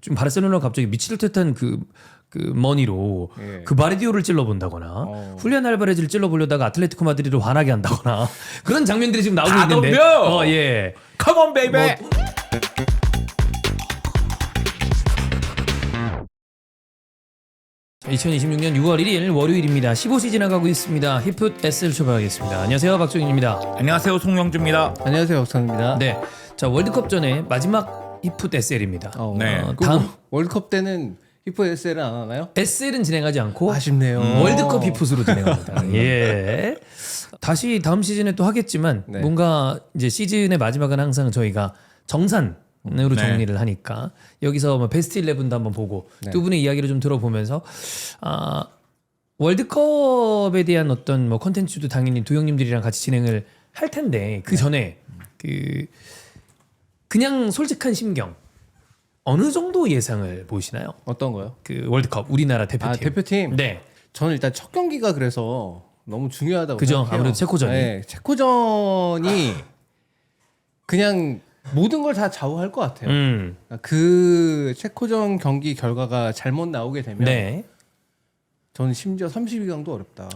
좀 바르셀로나 갑자기 미칠 듯한 그 머니로 예. 그 바르디오를 찔러본다거나 훌리안 알바레즈를 찔러보려다가 아틀레티코 마드리드를 화나게 한다거나 그런 장면들이 지금 나오고 다 있는데. 덤벼! 예. 컴온 베이베. 뭐, 2026년 6월 1일 월요일입니다. 15시 지나가고 있습니다. 히풋 S를 출발하겠습니다. 안녕하세요, 박종인입니다. 안녕하세요, 송영주입니다. 안녕하세요, 옥상입니다. 네, 자 월드컵 전에 마지막 히풋 SL입니다. 네. 다음 월드컵 때는 히프 SL은 안 하나요? SL은 진행하지 않고 아쉽네요. 월드컵 히풋으로 진행합니다. 예. 다시 다음 시즌에 또 하겠지만 네. 뭔가 이제 시즌의 마지막은 항상 저희가 정산으로 네. 정리를 하니까 여기서 뭐 베스트 11도 한번 보고 네. 두 분의 이야기를 좀 들어보면서 월드컵에 대한 어떤 뭐 컨텐츠도 당연히 두 형님들이랑 같이 진행을 할 텐데 그 전에 그냥 솔직한 심경 어느 정도 예상을 보시나요? 어떤 거요? 그 월드컵 우리나라 대표팀. 아, 대표팀. 네. 저는 일단 첫 경기가 그래서 너무 중요하다고 그죠? 생각해요. 아무래도 체코전이. 네, 체코전이 그냥 모든 걸 다 좌우할 것 같아요. 그 체코전 경기 결과가 잘못 나오게 되면 네. 저는 심지어 32강도 어렵다.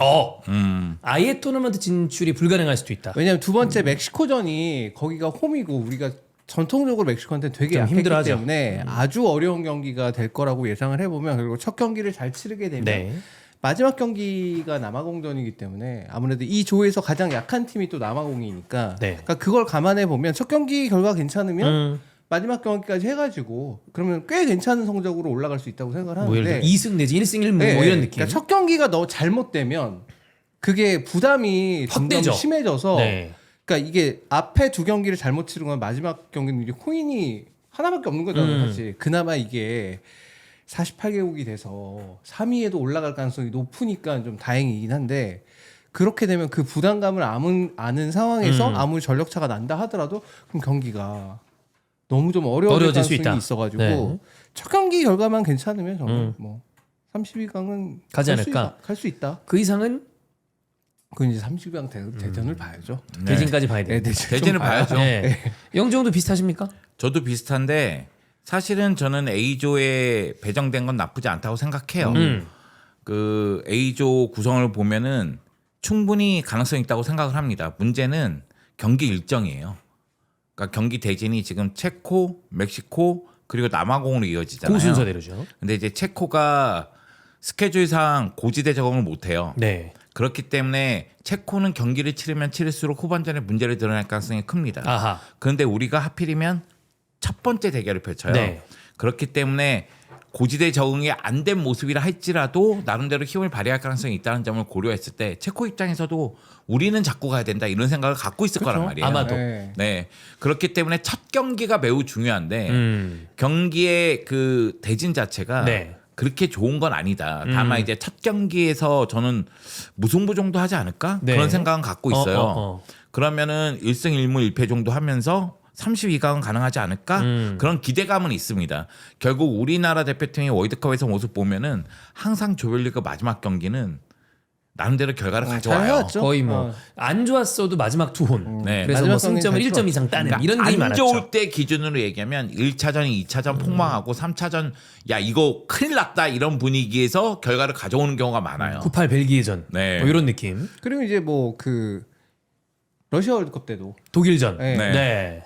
아예 토너먼트 진출이 불가능할 수도 있다. 왜냐면 두 번째 멕시코전이 거기가 홈이고 우리가 전통적으로 멕시코한테 되게 좀 약했기 힘들어하죠. 때문에 아주 어려운 경기가 될 거라고 예상을 해보면 결국 첫 경기를 잘 치르게 되면 네. 마지막 경기가 남아공전이기 때문에 아무래도 이 조에서 가장 약한 팀이 또 남아공이니까 네. 그러니까 그걸 감안해 보면 첫 경기 결과 괜찮으면 음. 마지막 경기까지 해가지고 그러면 꽤 괜찮은 성적으로 올라갈 수 있다고 생각을 하는데 뭐 예를 들어 2승 내지 1승 1무 네, 뭐 이런 느낌. 그러니까 첫 경기가 너무 잘못되면 그게 부담이 점점 확대죠. 심해져서 네. 그러니까 이게 앞에 두 경기를 잘못 치른 건 마지막 경기는 이제 코인이 하나밖에 없는 거잖아요, 사실. 그나마 이게 48개국이 돼서 3위에도 올라갈 가능성이 높으니까 좀 다행이긴 한데 그렇게 되면 그 부담감을 아는 상황에서 아무리 전력차가 난다 하더라도 그럼 경기가 너무 좀 어려워질 수 있다. 가능성이 있어가지고 네. 첫 경기 결과만 괜찮으면 저는 뭐 32강은 가지 않을까? 갈 수 있다. 그 이상은 그건 이제 30강 대전을 봐야죠. 대진까지 봐야 네, 돼. 대진을 봐야죠. 네. 영종도 비슷하십니까? 저도 비슷한데 사실은 저는 A조에 배정된 건 나쁘지 않다고 생각해요. 그 A조 구성을 보면은 충분히 가능성이 있다고 생각을 합니다. 문제는 경기 일정이에요. 그러니까 경기 대진이 지금 체코, 멕시코 그리고 남아공으로 이어지잖아요. 그 순서대로죠. 근데 이제 체코가 스케줄상 고지대 적응을 못 해요. 네. 그렇기 때문에 체코는 경기를 치르면 치를수록 후반전에 문제를 드러낼 가능성이 큽니다. 아하. 그런데 우리가 하필이면 첫 번째 대결을 펼쳐요. 네. 그렇기 때문에 고지대 적응이 안 된 모습이라 할지라도 나름대로 힘을 발휘할 가능성이 있다는 점을 고려했을 때 체코 입장에서도 우리는 잡고 가야 된다 이런 생각을 갖고 있을 거란 말이에요. 아마도. 네. 네. 그렇기 때문에 첫 경기가 매우 중요한데 음. 경기의 그 대진 자체가 네. 그렇게 좋은 건 아니다. 다만 이제 첫 경기에서 저는 무승부 정도 하지 않을까? 네. 그런 생각은 갖고 있어요. 어. 그러면은 1승 1무 1패 정도 하면서 32강은 가능하지 않을까? 그런 기대감은 있습니다. 결국 우리나라 대표팀이 월드컵에서 모습 보면은 항상 조별리그 마지막 경기는 나름대로 결과를 잘 가져와요. 해왔죠. 거의 뭐 안 좋았어도 마지막 두 혼. 네. 그래서 뭐 마지막 승점을 경기는 1점 이상 따는 그러니까 이런 게임이 안 많았죠. 좋을 때 기준으로 얘기하면 1차전, 2차전 폭망하고 3차전 야 이거 큰일 났다 이런 분위기에서 결과를 가져오는 경우가 많아요. 98 벨기에전. 네. 뭐 이런 느낌. 그리고 이제 뭐 그 러시아 월드컵 때도 독일전. 네. 네.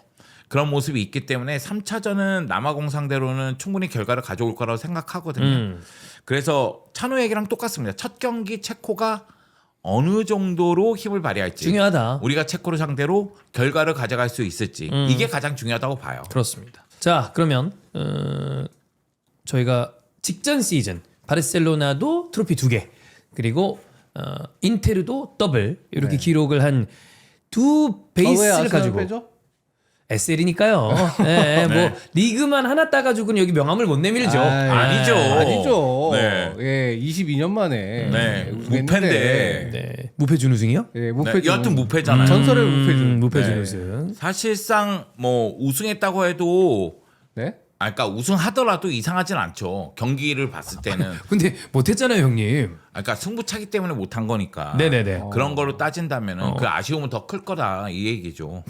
그런 모습이 있기 때문에 3차전은 남아공 상대로는 충분히 결과를 가져올 거라고 생각하거든요. 그래서 찬호 얘기랑 똑같습니다. 첫 경기 체코가 어느 정도로 힘을 발휘할지 중요하다. 우리가 체코를 상대로 결과를 가져갈 수 있을지 이게 가장 중요하다고 봐요. 그렇습니다. 자, 그러면 저희가 직전 시즌 바르셀로나도 트로피 2개 그리고 인테르도 더블 이렇게 기록을 한 두 왜 베이스를 아스날 가지고 빼죠? SL이니까요. 네, 뭐 네. 리그만 하나 따가지고는 여기 명함을 못 내밀죠. 아니죠. 아니죠. 네. 예, 22년 만에 네. 우승했는데. 무패인데. 네, 무패 준우승이요? 예, 무패. 네, 여하튼 무패잖아요. 전설의 무패죠. 무패 네. 준우승. 사실상 뭐 우승했다고 해도 네? 그러니까 우승하더라도 이상하진 않죠. 경기를 봤을 때는. 근데 못했잖아요, 형님. 그러니까 승부차기 때문에 못한 거니까. 네네네. 그런 거로 따진다면은 그 아쉬움은 더 클 거다 이 얘기죠.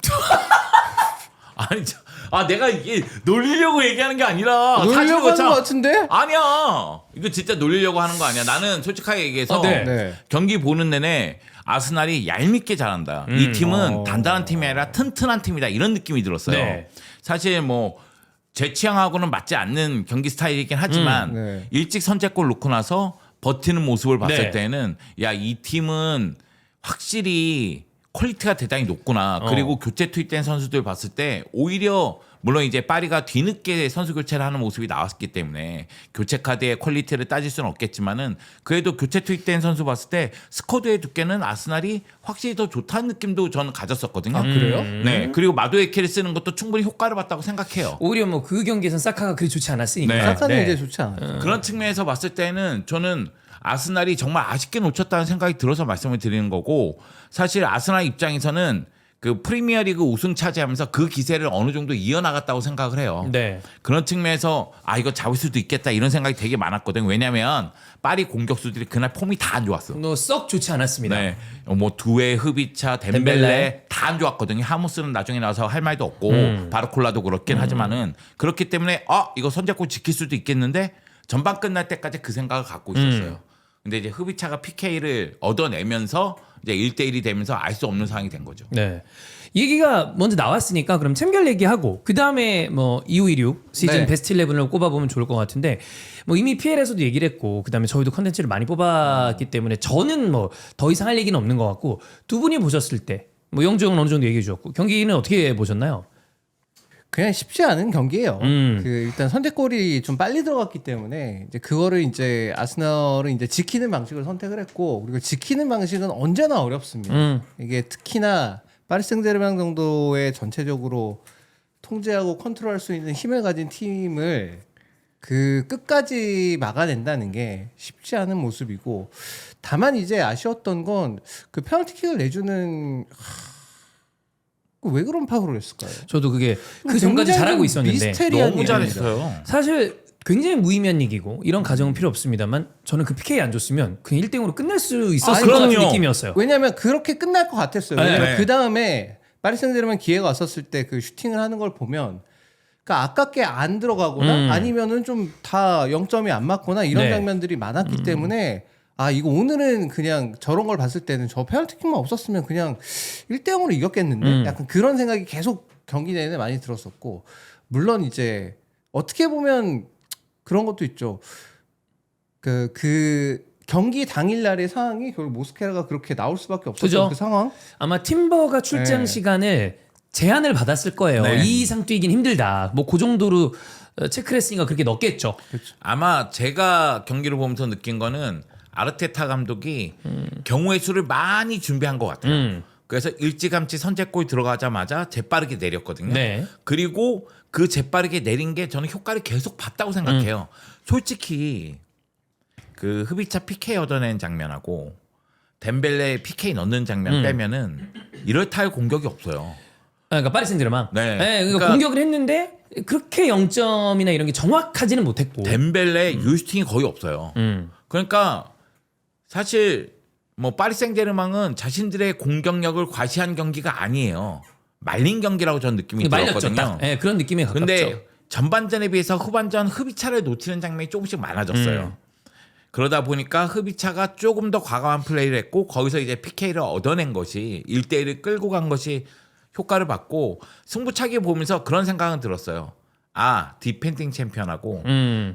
아 내가 이게 놀리려고 얘기하는 게 아니라 사실 놀려고 하는 그렇잖아. 것 같은데? 아니야. 이거 진짜 놀리려고 하는 거 아니야. 나는 솔직하게 얘기해서 네. 네. 경기 보는 내내 아스날이 얄밉게 잘한다. 이 팀은 단단한 팀이 아니라 튼튼한 팀이다. 이런 느낌이 들었어요. 네. 사실 뭐 제 취향하고는 맞지 않는 경기 스타일이긴 하지만 네. 일찍 선제골 놓고 나서 버티는 모습을 봤을 네. 때는 야, 이 팀은 확실히 퀄리티가 대단히 높구나. 그리고 교체 투입된 선수들 봤을 때 오히려 물론 이제 파리가 뒤늦게 선수 교체를 하는 모습이 나왔기 때문에 교체 카드의 퀄리티를 따질 수는 없겠지만은 그래도 교체 투입된 선수 봤을 때 스쿼드의 두께는 아스날이 확실히 더 좋다는 느낌도 저는 가졌었거든요. 아, 그래요? 네. 그리고 마도에케를 쓰는 것도 충분히 효과를 봤다고 생각해요. 오히려 뭐 그 경기에서는 사카가 그리 좋지 않았으니까. 네. 사카는 이제 좋지 않아. 그런 측면에서 봤을 때는 저는 아스날이 정말 아쉽게 놓쳤다는 생각이 들어서 말씀을 드리는 거고 사실 아스날 입장에서는 그 프리미어리그 우승 차지하면서 그 기세를 어느 정도 이어나갔다고 생각을 해요. 네. 그런 측면에서 아 이거 잡을 수도 있겠다 이런 생각이 되게 많았거든요. 왜냐하면 파리 공격수들이 그날 폼이 다 안 좋았어. 썩 좋지 않았습니다. 네, 뭐 두에, 흐비차, 덴벨레 덴벨레. 다 안 좋았거든요. 하무스는 나중에 나와서 할 말도 없고 바르콜라도 그렇긴 하지만은 그렇기 때문에 이거 선제골 지킬 수도 있겠는데 전반 끝날 때까지 그 생각을 갖고 있었어요. 근데 이제 흐비차가 PK를 얻어내면서 이제 1대1이 되면서 알 수 없는 상황이 된 거죠. 네. 얘기가 먼저 나왔으니까 그럼 챔결 얘기하고 그 다음에 뭐 2526 시즌 네. 베스트 11을 꼽아보면 좋을 것 같은데 뭐 이미 PL에서도 얘기를 했고 그 다음에 저희도 컨텐츠를 많이 뽑았기 때문에 저는 뭐 더 이상 할 얘기는 없는 것 같고 두 분이 보셨을 때 뭐 영주 형은 어느 정도 얘기해 주셨고 경기는 어떻게 보셨나요? 그냥 쉽지 않은 경기예요. 음. 그 일단 선제골이 좀 빨리 들어갔기 때문에 이제 그거를 이제 아스널은 이제 지키는 방식을 선택을 했고 그리고 지키는 방식은 언제나 어렵습니다. 이게 특히나 파리 생제르맹 정도의 전체적으로 통제하고 컨트롤할 수 있는 힘을 가진 팀을 그 끝까지 막아낸다는 게 쉽지 않은 모습이고 다만 이제 아쉬웠던 건 그 페널티킥을 내주는 왜 그런 파울을 했을까요? 저도 그게 그 전까지 굉장히 잘하고 있었는데 미스테리한 너무 일입니다. 잘했어요. 사실 굉장히 무의미한 얘기고 이런 가정은 필요 없습니다만 저는 그 PK 안 줬으면 그냥 1대0으로 끝날 수 있었을 것 같은 그럼요. 느낌이었어요. 왜냐하면 그렇게 끝날 것 같았어요. 왜냐면 네. 그 다음에 파리 생제르맹 기회가 왔었을 때 그 슈팅을 하는 걸 보면 그러니까 아깝게 안 들어가거나 아니면은 좀 다 0점이 안 맞거나 이런 네. 장면들이 많았기 때문에 아 이거 오늘은 그냥 저런 걸 봤을 때는 저 페널티킥만 없었으면 그냥 1대0으로 이겼겠는데 약간 그런 생각이 계속 경기 내내 많이 들었었고 물론 이제 어떻게 보면 그런 것도 있죠. 그 경기 당일날의 상황이 결국 모스케라가 그렇게 나올 수밖에 없었던 그죠? 그 상황. 아마 팀버가 출장 네. 시간을 제한을 받았을 거예요. 네. 2 이상 뛰긴 힘들다. 뭐 그 정도로 체크를 했으니까 그렇게 넣겠죠. 아마 제가 경기를 보면서 느낀 거는 아르테타 감독이 경우의 수를 많이 준비한 것 같아요. 그래서 일찌감치 선제골 들어가자마자 재빠르게 내렸거든요. 네. 그리고 그 재빠르게 내린 게 저는 효과를 계속 봤다고 생각해요. 솔직히 그 흐비차 PK 얻어낸 장면하고 덴벨레 PK 넣는 장면 빼면은 이럴 탈 공격이 없어요. 그러니까 파리 생제르맹. 네. 그러니까 그러니까 공격을 했는데 그렇게 0점이나 이런 게 정확하지는 못했고. 덴벨레 유스팅이 거의 없어요. 그러니까 사실 뭐 파리 생제르맹은 자신들의 공격력을 과시한 경기가 아니에요. 말린 경기라고 저는 느낌이 말렸죠. 들었거든요. 딱. 네, 그런 느낌에 가깝죠. 근데 전반전에 비해서 후반전 흐비차를 놓치는 장면이 조금씩 많아졌어요. 그러다 보니까 흐비차가 조금 더 과감한 플레이를 했고 거기서 이제 PK를 얻어낸 것이 1대1을 끌고 간 것이 효과를 받고 승부차기 보면서 그런 생각은 들었어요. 아, 디펜딩 챔피언하고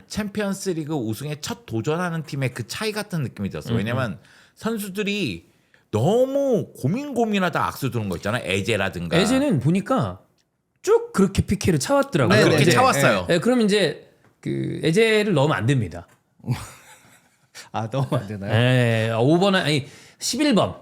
챔피언스 리그 우승에 첫 도전하는 팀의 그 차이 같은 느낌이 들었어요. 왜냐면 선수들이 너무 고민하다 악수 두는 거 있잖아요. 에제라든가. 에제는 보니까 쭉 그렇게 PK를 차왔더라고요. 네, 그렇게 네, 차왔어요. 네, 그럼 이제 그 에제를 넣으면 안 됩니다. 아 너무 안 되나요? 네, 5번 아니 11번.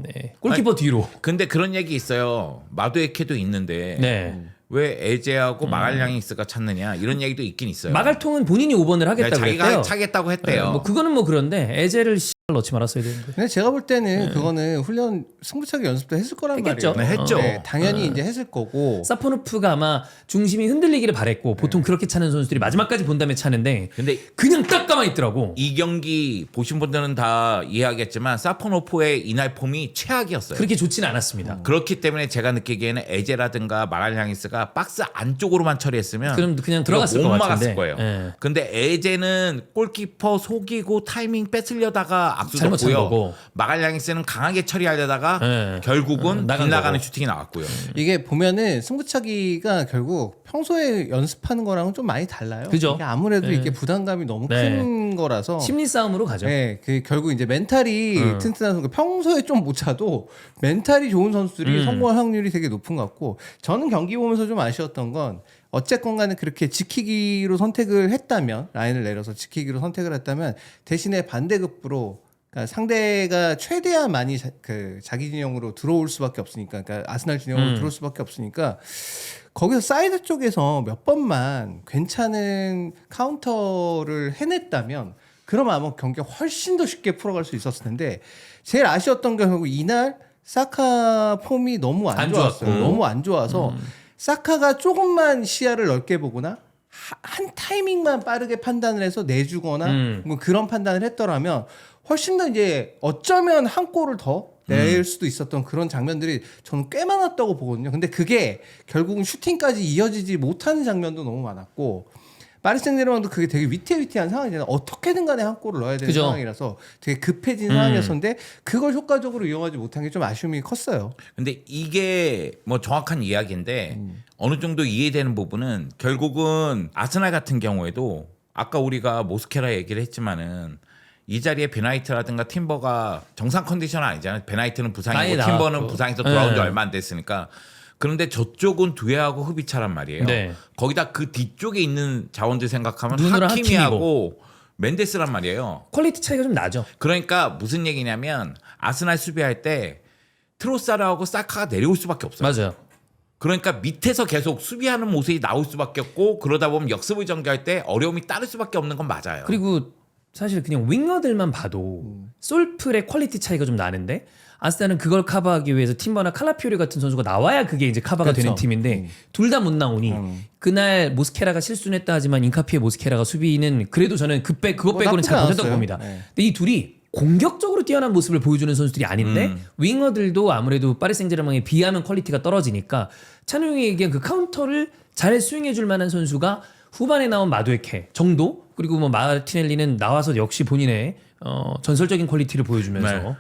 네, 골키퍼 뒤로. 근데 그런 얘기 있어요. 마두에케도 있는데 네. 왜 에제하고 마갈량이스가 찾느냐 이런 얘기도 있긴 있어요. 마갈통은 본인이 5번을 하겠다고 자기가 했대요. 차겠다고 했대요. 뭐 그거는 뭐 그런데 에제를 넣지 말았어야 되는데. 근데 제가 볼 때는 그거는 훈련 승부차기 연습도 했을 거란 했겠죠. 말이에요. 네, 했죠. 당연히 이제 했을 거고. 사포노프가 아마 중심이 흔들리기를 바랬고 보통 그렇게 차는 선수들이 마지막까지 본 다음에 차는데 근데 그냥 딱 가만히 있더라고. 이 경기 보신 분들은 다 이해하겠지만 사포노프의 이날 폼이 최악이었어요. 그렇게 좋지는 않았습니다. 그렇기 때문에 제가 느끼기에는 에제라든가 마갈량이스가 박스 안쪽으로만 처리했으면 그럼 그냥 들어갔을 못 것 막았을 같은데. 거예요. 예. 근데 에제는 골키퍼 속이고 타이밍 뺏으려다가 잘못 찬 악수였고요. 거고. 마갈량이스는 강하게 처리하려다가 예. 결국은 나간 빗나가는 거고. 슈팅이 나왔고요. 이게 보면은 승부차기가 결국 평소에 연습하는 거랑은 좀 많이 달라요. 그죠? 이게 아무래도 네. 이게 부담감이 너무 네. 큰 거라서. 심리 싸움으로 가죠. 네, 그 결국 이제 멘탈이 튼튼한 선수, 평소에 좀 못 차도 멘탈이 좋은 선수들이 성공할 확률이 되게 높은 것 같고, 저는 경기 보면서 좀 아쉬웠던 건 어쨌건 간에 그렇게 지키기로 선택을 했다면, 라인을 내려서 지키기로 선택을 했다면 대신에 반대급부로, 그러니까 상대가 최대한 많이 자기 진영으로 들어올 수밖에 없으니까, 그러니까 아스날 진영으로 들어올 수밖에 없으니까 거기서 사이드 쪽에서 몇 번만 괜찮은 카운터를 해냈다면 그러면 아마 경기가 훨씬 더 쉽게 풀어갈 수 있었을 텐데, 제일 아쉬웠던 게 결국 이날 사카 폼이 너무 안 안 좋았어요. 좋았고. 너무 안 좋아서 사카가 조금만 시야를 넓게 보거나 한 타이밍만 빠르게 판단을 해서 내주거나 뭐 그런 판단을 했더라면 훨씬 더 이제 어쩌면 한 골을 더 낼 수도 있었던 그런 장면들이 저는 꽤 많았다고 보거든요. 근데 그게 결국은 슈팅까지 이어지지 못하는 장면도 너무 많았고, 파리 생제르맹도 그게 되게 위태위태한 상황이잖아요. 어떻게든 간에 한 골을 넣어야 되는 그죠. 상황이라서 되게 급해진 상황이었었는데 그걸 효과적으로 이용하지 못한 게 좀 아쉬움이 컸어요. 근데 이게 뭐 정확한 이야기인데 어느 정도 이해되는 부분은 결국은 아스날 같은 경우에도 아까 우리가 모스케라 얘기를 했지만은 이 자리에 베나이트라든가 팀버가 정상 컨디션은 아니잖아요. 베나이트는 부상이고 많이 팀버는 나왔고. 부상에서 돌아온 지 네. 얼마 안 됐으니까. 그런데 저쪽은 두에하고 흡이차란 말이에요. 네. 거기다 그 뒤쪽에 있는 자원들 생각하면 눈으로 하키미하고 멘데스란 말이에요. 퀄리티 차이가 좀 나죠. 그러니까 무슨 얘기냐면 아스날 수비할 때 트로사르하고 사카가 내려올 수밖에 없어요. 맞아요. 그러니까 밑에서 계속 수비하는 모습이 나올 수밖에 없고, 그러다 보면 역습을 전개할 때 어려움이 따를 수밖에 없는 건 맞아요. 그리고 사실 그냥 윙어들만 봐도 솔플의 퀄리티 차이가 좀 나는데 아스날은 그걸 커버하기 위해서 팀버나 칼라피오리 같은 선수가 나와야 그게 이제 커버가 그렇죠. 되는 팀인데 둘 다 못 나오니 그날 모스케라가 실수는 했다 하지만 인카피의 모스케라가 수비는 그래도 저는 그거 뭐 빼고는 잘 나쁘지 못했다고 않았어요. 봅니다. 네. 근데 이 둘이 공격적으로 뛰어난 모습을 보여주는 선수들이 아닌데 윙어들도 아무래도 파리 생제르맹에 비하면 퀄리티가 떨어지니까 찬우 형이 얘기한 그 카운터를 잘 스윙해줄 만한 선수가 후반에 나온 마두에케 정도, 그리고 뭐 마르티넬리는 나와서 역시 본인의 전설적인 퀄리티를 보여주면서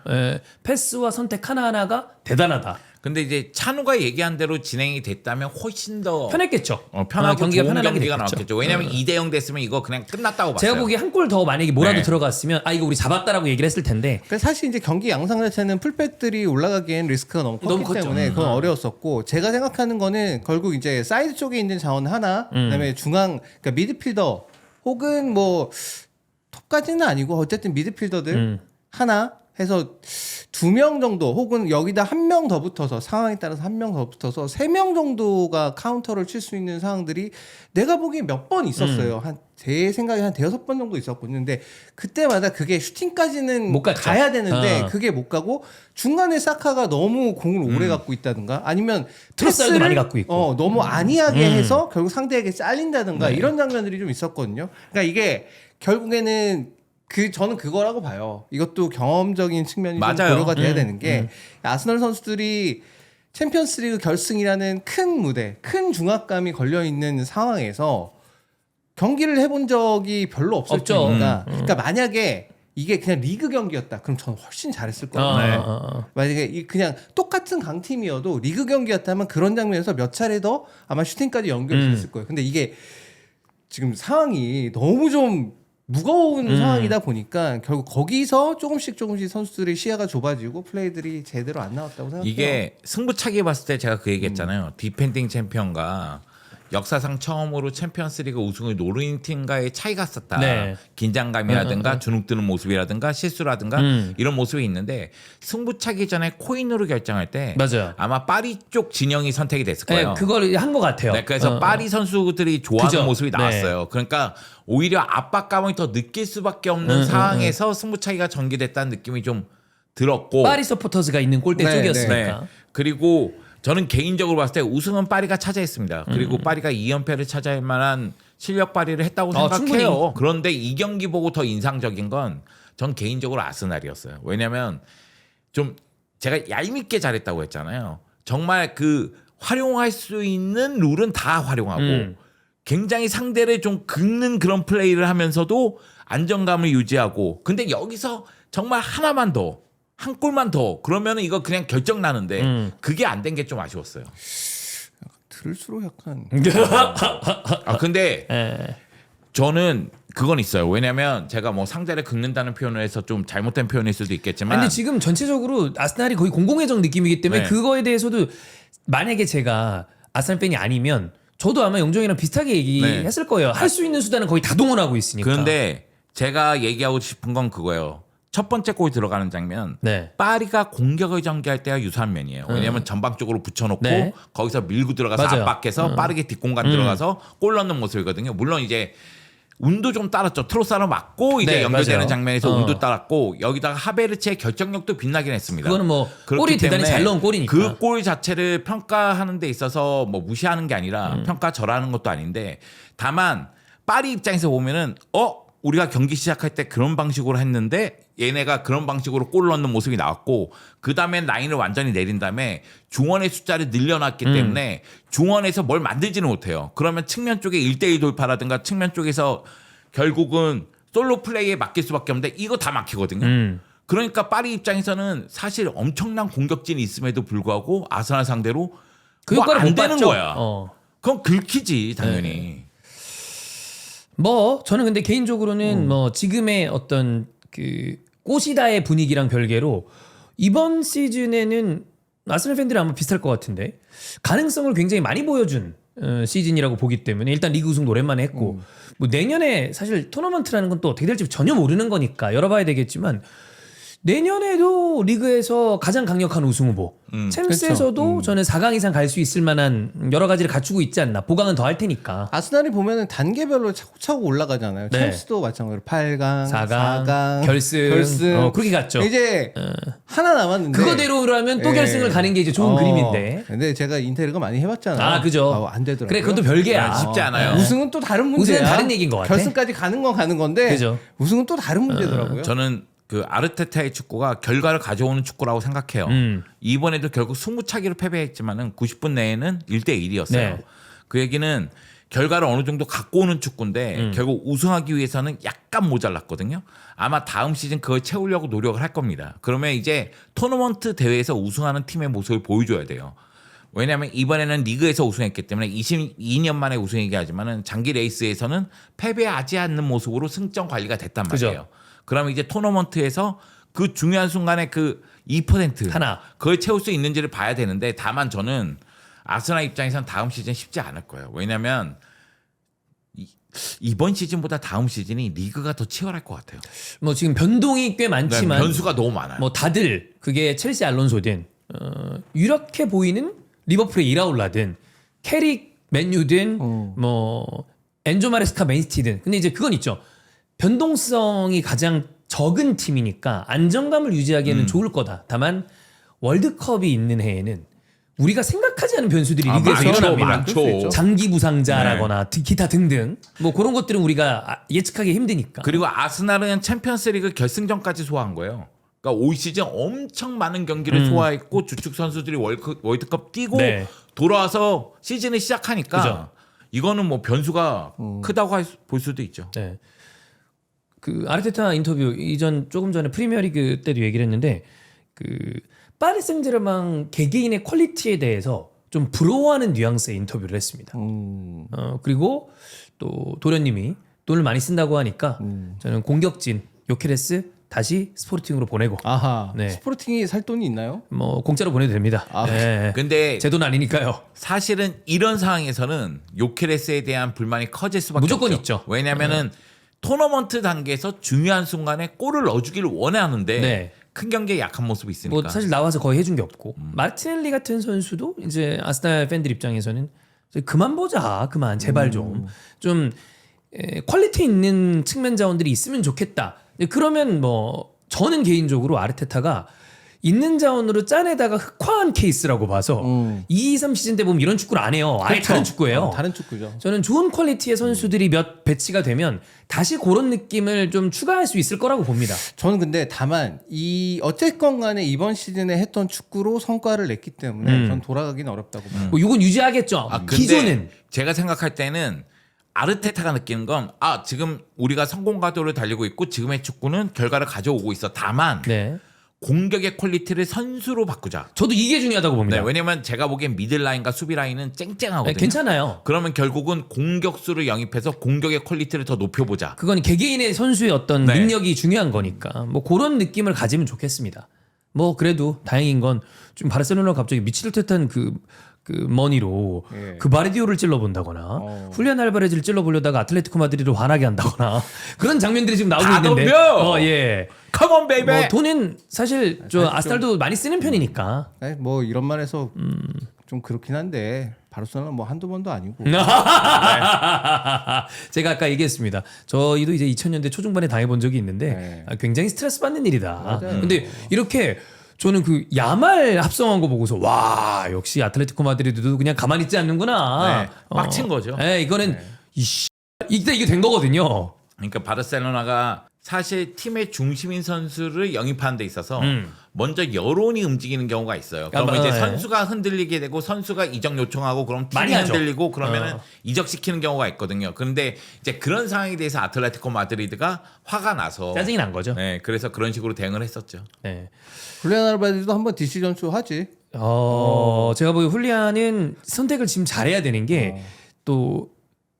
패스와 선택 하나하나가 대단하다. 근데 이제 찬우가 얘기한 대로 진행이 됐다면 훨씬 더 편했겠죠. 편하고 경기가 좋은 편안하게 경기가 됐겠죠. 나왔겠죠. 왜냐하면 2대0 됐으면 이거 그냥 끝났다고 봤어요. 제가 보기에 한 골 더 만약에 뭐라도 네. 들어갔으면 이거 우리 잡았다라고 얘기를 했을 텐데 그러니까 사실 이제 경기 양상 자체는 풀백들이 올라가기엔 리스크가 너무 컸기 너무 컸죠. 때문에 그건 어려웠었고, 제가 생각하는 거는 결국 이제 사이드 쪽에 있는 자원 하나, 그다음에 중앙, 그러니까 미드필더 혹은 뭐 톱까지는 아니고 어쨌든 미드필더들 하나 해서 2명 정도, 혹은 여기다 1명 더 붙어서, 상황에 따라서 1명 더 붙어서 3명 정도가 카운터를 칠 수 있는 상황들이 내가 보기에 몇 번 있었어요. 제 생각에 한 5번 정도 있었거든요. 근데 그때마다 그게 슈팅까지는 못 갔죠. 가야 되는데 어. 그게 못 가고 중간에 사카가 너무 공을 오래 갖고 있다든가, 아니면 트로사르도 패스를 많이 갖고 있고. 너무 안이하게 해서 결국 상대에게 잘린다든가 이런 장면들이 좀 있었거든요. 그러니까 이게 결국에는 저는 그거라고 봐요. 이것도 경험적인 측면이 좀 맞아요. 고려가 돼야 되는 게, 아스널 선수들이 챔피언스리그 결승이라는 큰 무대, 큰 중압감이 걸려 있는 상황에서 경기를 해본 적이 별로 없을 없죠. 테니까. 그러니까 만약에 이게 그냥 리그 경기였다, 그럼 저는 훨씬 잘했을 거예요. 만약에 그냥 똑같은 강팀이어도 리그 경기였다면 그런 장면에서 몇 차례 더 아마 슈팅까지 연결됐을 거예요. 근데 이게 지금 상황이 너무 좀 무거운 상황이다 보니까 결국 거기서 조금씩 선수들의 시야가 좁아지고 플레이들이 제대로 안 나왔다고 생각해요. 이게 승부차기 봤을 때 제가 그 얘기했잖아요. 디펜딩 챔피언과 역사상 처음으로 챔피언스리그 우승을 노린 팀과의 차이가 었다. 네. 긴장감이라든가 주눅드는 모습이라든가 실수라든가 이런 모습이 있는데 승부차기 전에 코인으로 결정할 때 맞아요. 아마 파리 쪽 진영이 선택이 됐을 거예요. 네, 그걸 한 것 같아요. 네, 그래서 파리 선수들이 좋아하는 그죠. 모습이 나왔어요. 그러니까 오히려 압박감을 더 느낄 수밖에 없는 상황에서 승부차기가 전개됐다는 느낌이 좀 들었고 파리 서포터즈가 있는 골대 네, 쪽이었으니까. 네. 그리고 저는 개인적으로 봤을 때 우승은 파리가 차지했습니다. 그리고 파리가 2연패를 차지할 만한 실력 발휘를 했다고 생각해요. 충분히. 그런데 이 경기 보고 더 인상적인 건 전 개인적으로 아스날이었어요. 왜냐하면 좀 제가 얄밉게 잘했다고 했잖아요. 정말 그 활용할 수 있는 룰은 다 활용하고 굉장히 상대를 좀 긁는 그런 플레이를 하면서도 안정감을 유지하고 근데 여기서 정말 하나만 더 한 골만 더 그러면 이거 그냥 결정 나는데 그게 안 된 게 좀 아쉬웠어요. 들을수록 약간 아 근데 예. 저는 그건 있어요. 왜냐면 제가 뭐 상대를 긁는다는 표현을 해서 좀 잘못된 표현일 수도 있겠지만 근데 지금 전체적으로 아스날이 거의 공공의정 느낌이기 때문에 네. 그거에 대해서도 만약에 제가 아스날 팬이 아니면 저도 아마 영정이랑 비슷하게 얘기했을 거예요. 할 수 있는 수단은 거의 다 동원하고 있으니까. 그런데 제가 얘기하고 싶은 건 그거예요. 첫 번째 골 들어가는 장면 네. 파리가 공격을 전개할 때와 유사한 면이에요. 왜냐하면 전방 쪽으로 붙여놓고 네. 거기서 밀고 들어가서 맞아요. 압박해서 빠르게 뒷공간 들어가서 골 넣는 모습이거든요. 물론 이제 운도 좀 따랐죠. 트로사로 맞고 이제 네, 연결되는 맞아요. 장면에서 운도 따랐고 여기다가 하베르츠의 결정력도 빛나긴 했습니다. 그거는 뭐 그렇기 골이 대단히 때문에 잘 넣은 골이니까. 그 골 자체를 평가하는 데 있어서 뭐 무시하는 게 아니라 평가절하는 것도 아닌데 다만 파리 입장에서 보면은 우리가 경기 시작할 때 그런 방식으로 했는데 얘네가 그런 방식으로 골 넣는 모습이 나왔고 그 다음에 라인을 완전히 내린 다음에 중원의 숫자를 늘려놨기 때문에 중원에서 뭘 만들지는 못해요. 그러면 측면 쪽에 1대1 돌파라든가 측면 쪽에서 결국은 솔로 플레이에 맡길 수밖에 없는데 이거 다 막히거든요. 그러니까 파리 입장에서는 사실 엄청난 공격진이 있음에도 불구하고 아스날 상대로 그 뭐 효과를 안 못 되는 봤죠. 거야. 그럼 긁히지 당연히. 뭐 저는 근데 개인적으로는 뭐 지금의 어떤 그 꼬시다의 분위기랑 별개로 이번 시즌에는 아스날 팬들이 아마 비슷할 것 같은데 가능성을 굉장히 많이 보여준 시즌이라고 보기 때문에 일단 리그 우승도 오랜만에 했고 뭐 내년에 사실 토너먼트라는 건 또 어떻게 될지 전혀 모르는 거니까 열어봐야 되겠지만 내년에도 리그에서 가장 강력한 우승 후보 챔스에서도 저는 4강 이상 갈 수 있을 만한 여러 가지를 갖추고 있지 않나. 보강은 더 할 테니까. 아스날이 보면은 단계별로 차곡차곡 올라가잖아요. 네. 챔스도 마찬가지로 8강, 4강, 4강, 결승. 그렇게 갔죠. 이제 하나 남았는데 그거대로라면 또 예. 결승을 가는 게 이제 좋은 그림인데. 근데 제가 인테리거 많이 해봤잖아요. 아, 그죠. 안 되더라고요. 그래, 그것도 별개야. 쉽지 않아요. 우승은 또 다른 문제야. 우승은 다른 얘기인 것 같아. 결승까지 가는 건 가는 건데 그죠. 우승은 또 다른 문제더라고요. 저는 그 아르테타의 축구가 결과를 가져오는 축구라고 생각해요. 이번에도 결국 승부차기로 패배했지만은 90분 내에는 1대1이었어요. 네. 그 얘기는 결과를 어느 정도 갖고 오는 축구인데 결국 우승하기 위해서는 약간 모자랐거든요. 아마 다음 시즌 그걸 채우려고 노력을 할 겁니다. 그러면 이제 토너먼트 대회에서 우승하는 팀의 모습을 보여줘야 돼요. 왜냐하면 이번에는 리그에서 우승했기 때문에 22년 만에 우승이긴 하지만은 장기 레이스에서는 패배하지 않는 모습으로 승점 관리가 됐단 그죠. 말이에요. 그러면 이제 토너먼트에서 그 중요한 순간에 그 2% 하나. 그걸 채울 수 있는지를 봐야 되는데 다만 저는 아스날 입장에서는 다음 시즌 쉽지 않을 거예요. 왜냐하면 이번 시즌보다 다음 시즌이 리그가 더 치열할 것 같아요. 뭐 지금 변동이 꽤 많지만 변수가 너무 많아요. 뭐 다들 그게 첼시 알론소든 유력해 보이는 리버풀의 이라올라든 캐릭 맨유든 뭐 엔조 마레스카 맨시티든 근데 이제 그건 있죠. 변동성이 가장 적은 팀이니까 안정감을 유지하기에는 좋을 거다. 다만 월드컵이 있는 해에는 우리가 생각하지 않은 변수들이 리그에서 일어납니다. 많죠. 장기 부상자라거나 기타 등등 뭐 그런 것들은 우리가 예측하기 힘드니까. 그리고 아스날은 챔피언스리그 결승전까지 소화한 거예요. 그러니까 올 시즌 엄청 많은 경기를 소화했고 주축 선수들이 월드컵 뛰고 네. 돌아와서 시즌을 시작하니까 그죠. 이거는 뭐 변수가 크다고 볼 수도 있죠. 네. 그 아르테타 인터뷰 이전 조금 전에 프리미어리그 때도 얘기를 했는데 그 파리 생제르맹 개개인의 퀄리티에 대해서 좀 부러워하는 뉘앙스의 인터뷰를 했습니다. 그리고 또 도련님이 돈을 많이 쓴다고 하니까 저는 공격진 요케레스 다시 스포르팅으로 보내고 아하. 네. 스포르팅이 살 돈이 있나요? 뭐 공짜로 보내도 됩니다. 아, 네. 근데 제 돈 아니니까요. 사실은 이런 상황에서는 요케레스에 대한 불만이 커질 수밖에 무조건 없죠. 있죠. 왜냐면은 토너먼트 단계에서 중요한 순간에 골을 넣어주기를 원하는데 네. 큰 경기에 약한 모습이 있으니까. 뭐 사실 나와서 거의 해준 게 없고 마르티넬리 같은 선수도 이제 아스날 팬들 입장에서는 그만 보자, 그만 제발 좀 퀄리티 있는 측면 자원들이 있으면 좋겠다. 그러면 뭐 저는 개인적으로 아르테타가 있는 자원으로 짜내다가 흑화한 케이스라고 봐서 2-3 시즌 때 보면 이런 축구를 안 해요. 아예 그렇죠. 다른 축구예요. 다른 축구죠. 저는 좋은 퀄리티의 선수들이 몇 배치가 되면 다시 그런 느낌을 좀 추가할 수 있을 거라고 봅니다. 저는 근데 다만 어쨌건 간에 이번 시즌에 했던 축구로 성과를 냈기 때문에 전 돌아가기는 어렵다고 봐요. 뭐 이건 유지하겠죠. 근데 기존은 제가 생각할 때는 아르테타가 느끼는 건 지금 우리가 성공 가도를 달리고 있고 지금의 축구는 결과를 가져오고 있어. 다만 네. 공격의 퀄리티를 선수로 바꾸자. 저도 이게 중요하다고 봅니다. 네, 왜냐면 제가 보기엔 미들라인과 수비라인은 쨍쨍하거든요. 네, 괜찮아요. 그러면 결국은 공격수를 영입해서 공격의 퀄리티를 더 높여보자. 그건 개개인의 선수의 어떤 네. 능력이 중요한 거니까 뭐 그런 느낌을 가지면 좋겠습니다. 뭐 그래도 다행인 건 좀 바르셀로나가 갑자기 미칠 듯한 그 머니로 예. 그 바르디오를 찔러본다거나 훌리안 알바레즈를 찔러보려다가 아틀레티코 마드리드를 화나게 한다거나 그런 장면들이 지금 나오고 다 있는데 덤벼! 예. 컴온 베이베. 뭐 돈은 사실 저 아스날도 많이 쓰는 편이니까 아니, 뭐 이런 말해서 좀 그렇긴 한데 바르셀로나 뭐 한두 번도 아니고. 제가 아까 얘기했습니다. 저희도 이제 2000년대 초중반에 당해본 적이 있는데 네. 굉장히 스트레스 받는 일이다. 맞아요. 근데 이렇게 저는 그 야말 합성한 거 보고서 와 역시 아틀레티코 마드리드도 그냥 가만히 있지 않는구나. 네, 빡친 거죠. 네, 이거는 이게 된 거거든요. 그러니까 바르셀로나가 사실 팀의 중심인 선수를 영입하는 데 있어서 먼저 여론이 움직이는 경우가 있어요. 그러면 이제 네. 선수가 흔들리게 되고 선수가 이적 요청하고 그럼 팀이 많이 하죠. 흔들리고 그러면은 이적시키는 경우가 있거든요. 그런데 이제 그런 상황에 대해서 아틀레티코 마드리드가 화가 나서 짜증이 난 거죠. 네, 그래서 그런 식으로 대응을 했었죠. 네. 훌리안 알바레즈도 한번 디시전쇼 하지. 제가 보기 훌리안은 선택을 지금 잘해야 되는 게 또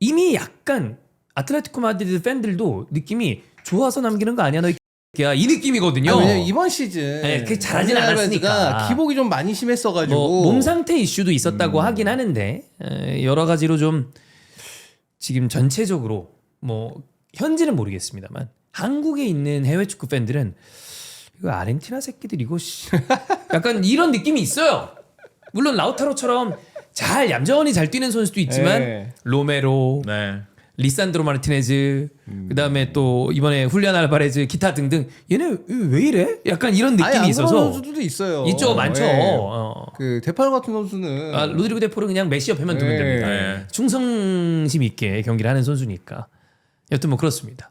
이미 약간 아틀레티코 마드리드 팬들도 느낌이 좋아서 남기는 거 아니야 너 이 느낌이거든요. 아, 왜냐면 이번 시즌 네, 그게 잘하진 훌리안 않았으니까. 알바레즈가 기복이 좀 많이 심했어가지고 뭐 몸 상태 이슈도 있었다고 하긴 하는데 여러 가지로 좀 지금 전체적으로 뭐 현지는 모르겠습니다만 한국에 있는 해외 축구 팬들은 이거 아르헨티나 새끼들 이거 약간 이런 느낌이 있어요. 물론 라우타로처럼 잘 얌전히 잘 뛰는 선수도 있지만 네. 로메로, 네. 리산드로 마르티네즈, 그다음에 또 이번에 훌리안 알바레즈 기타 등등 얘네 왜 이래? 약간 이런 느낌이 아예 안 그런 있어서 선수들도 있어요. 있죠, 많죠. 예. 어. 그 데파르 같은 선수는 로드리고 데포를 그냥 메시 옆에만 두면 네. 됩니다. 네. 충성심 있게 경기를 하는 선수니까. 여튼 뭐 그렇습니다.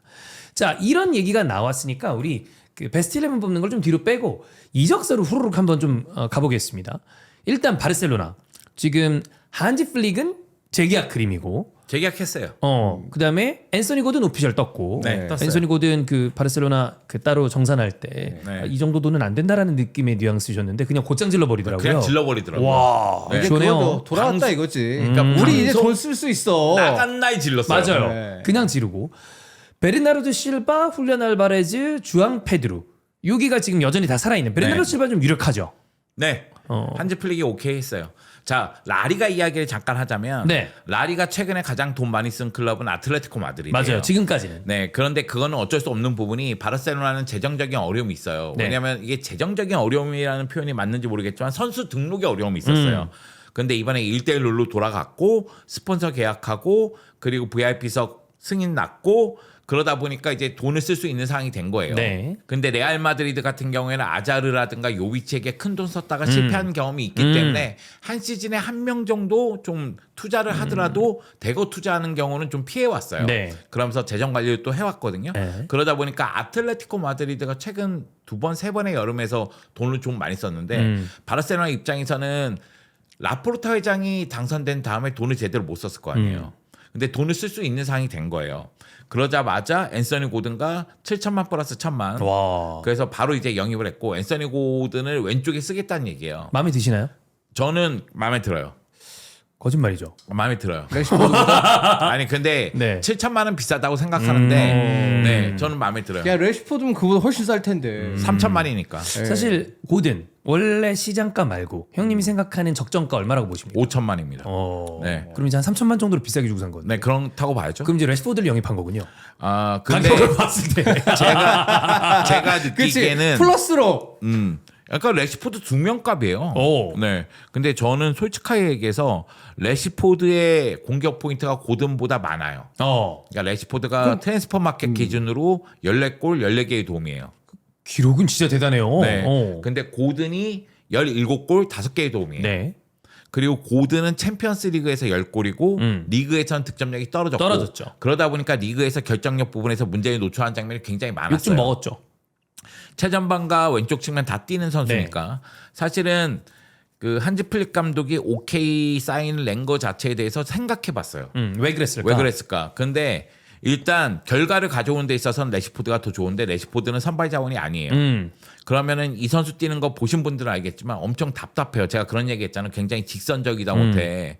자, 이런 얘기가 나왔으니까 우리 그 베스트 11 뽑는 걸 좀 뒤로 빼고 이적서로 후루룩 한번 좀 가보겠습니다. 일단 바르셀로나. 지금 한지 플릭은 재계약 그림이고 재계약했어요. 그다음에 앤서니 고든 오피셜 떴고 네, 떴어요. 앤서니 고든 그 바르셀로나 그 따로 정산할 때 네. 이 정도 돈은 안 된다라는 느낌의 뉘앙스셨는데 그냥 곧장 질러 버리더라고요. 그냥 질러버리더라고요. 와, 네. 이제 시원해요. 그거죠. 돌아왔다 방송- 이거지. 그러니까 우리 이제 방송- 돈 쓸 수 있어. 나간 나이 질렀어요. 맞아요. 네. 그냥 지르고 베르나르도 실바, 훌리안 알바레즈, 주앙 페드루 여기가 지금 여전히 다 살아있는. 베르나르도 네. 실바 좀 유력하죠. 네. 한지 플릭이 오케이 했어요. 자, 라리가 이야기를 잠깐 하자면 네. 라리가 최근에 가장 돈 많이 쓴 클럽은 아틀레티코 마드리드예요. 맞아요. 지금까지는. 네, 그런데 그거는 어쩔 수 없는 부분이 바르셀로나는 재정적인 어려움이 있어요. 네. 왜냐하면 이게 재정적인 어려움이라는 표현이 맞는지 모르겠지만 선수 등록에 어려움이 있었어요. 근데 이번에 1대1 룰로 돌아갔고 스폰서 계약하고 그리고 VIP석 승인 났고 그러다 보니까 이제 돈을 쓸 수 있는 상황이 된 거예요. 네. 근데 레알 마드리드 같은 경우에는 아자르라든가 요비치에게 큰 돈 썼다가 실패한 경험이 있기 때문에 한 시즌에 한 명 정도 좀 투자를 하더라도 대거 투자하는 경우는 좀 피해 왔어요. 네. 그러면서 재정 관리를 또 해왔거든요. 네. 그러다 보니까 아틀레티코 마드리드가 최근 2번, 3번의 여름에서 돈을 좀 많이 썼는데 바르셀로나 입장에서는 라포르타 회장이 당선된 다음에 돈을 제대로 못 썼을 거 아니에요. 근데 돈을 쓸 수 있는 상황이 된 거예요. 그러자마자 앤서니 고든가 7천만 플러스 1천만. 와. 그래서 바로 이제 영입을 했고 앤서니 고든을 왼쪽에 쓰겠다는 얘기예요. 마음에 드시나요? 저는 마음에 들어요. 거짓말이죠. 마음에 들어요. 레시포드보다 아니 근데 네. 7천만 원 비싸다고 생각하는데 네, 저는 마음에 들어요. 야 레시포드면 그보다 훨씬 쌀 텐데. 3천만이니까 네. 사실 고든 원래 시장가 말고 형님이 생각하는 적정가 얼마라고 보십니까? 5천만입니다. 네. 그럼 이제 한 3천만 정도로 비싸게 주고 산 건데. 네, 그렇다고 봐야죠. 그럼 이제 레시포드를 영입한 거군요. 아, 근데 가격을 봤을 때. 제가 그치 느끼기에는 플러스로 약간 레시포드 두 명 값이에요. 오. 네. 근데 저는 솔직하게 얘기해서 레시포드의 공격 포인트가 고든보다 많아요. 그러니까 레시포드가 트랜스퍼 마켓 기준으로 14골 14개의 도움이에요. 기록은 진짜 대단해요. 네. 근데 고든이 17골 5개의 도움이에요. 네. 그리고 고든은 챔피언스 리그에서 10골이고 리그에서는 득점력이 떨어졌죠. 그러다 보니까 리그에서 결정력 부분에서 문제에 노출한 장면이 굉장히 많았어요. 욕 좀 먹었죠. 최전방과 왼쪽 측면 다 뛰는 선수니까 사실은 그 한지 플릭 감독이 OK 사인을 낸 거 자체에 대해서 생각해봤어요. 왜 그랬을까? 왜 그랬을까? 근데 일단 결과를 가져오는 데 있어서는 레시포드가 더 좋은데 레시포드는 선발 자원이 아니에요. 그러면은 이 선수 뛰는 거 보신 분들은 알겠지만 엄청 답답해요. 제가 그런 얘기했잖아요. 굉장히 직선적이다 못해.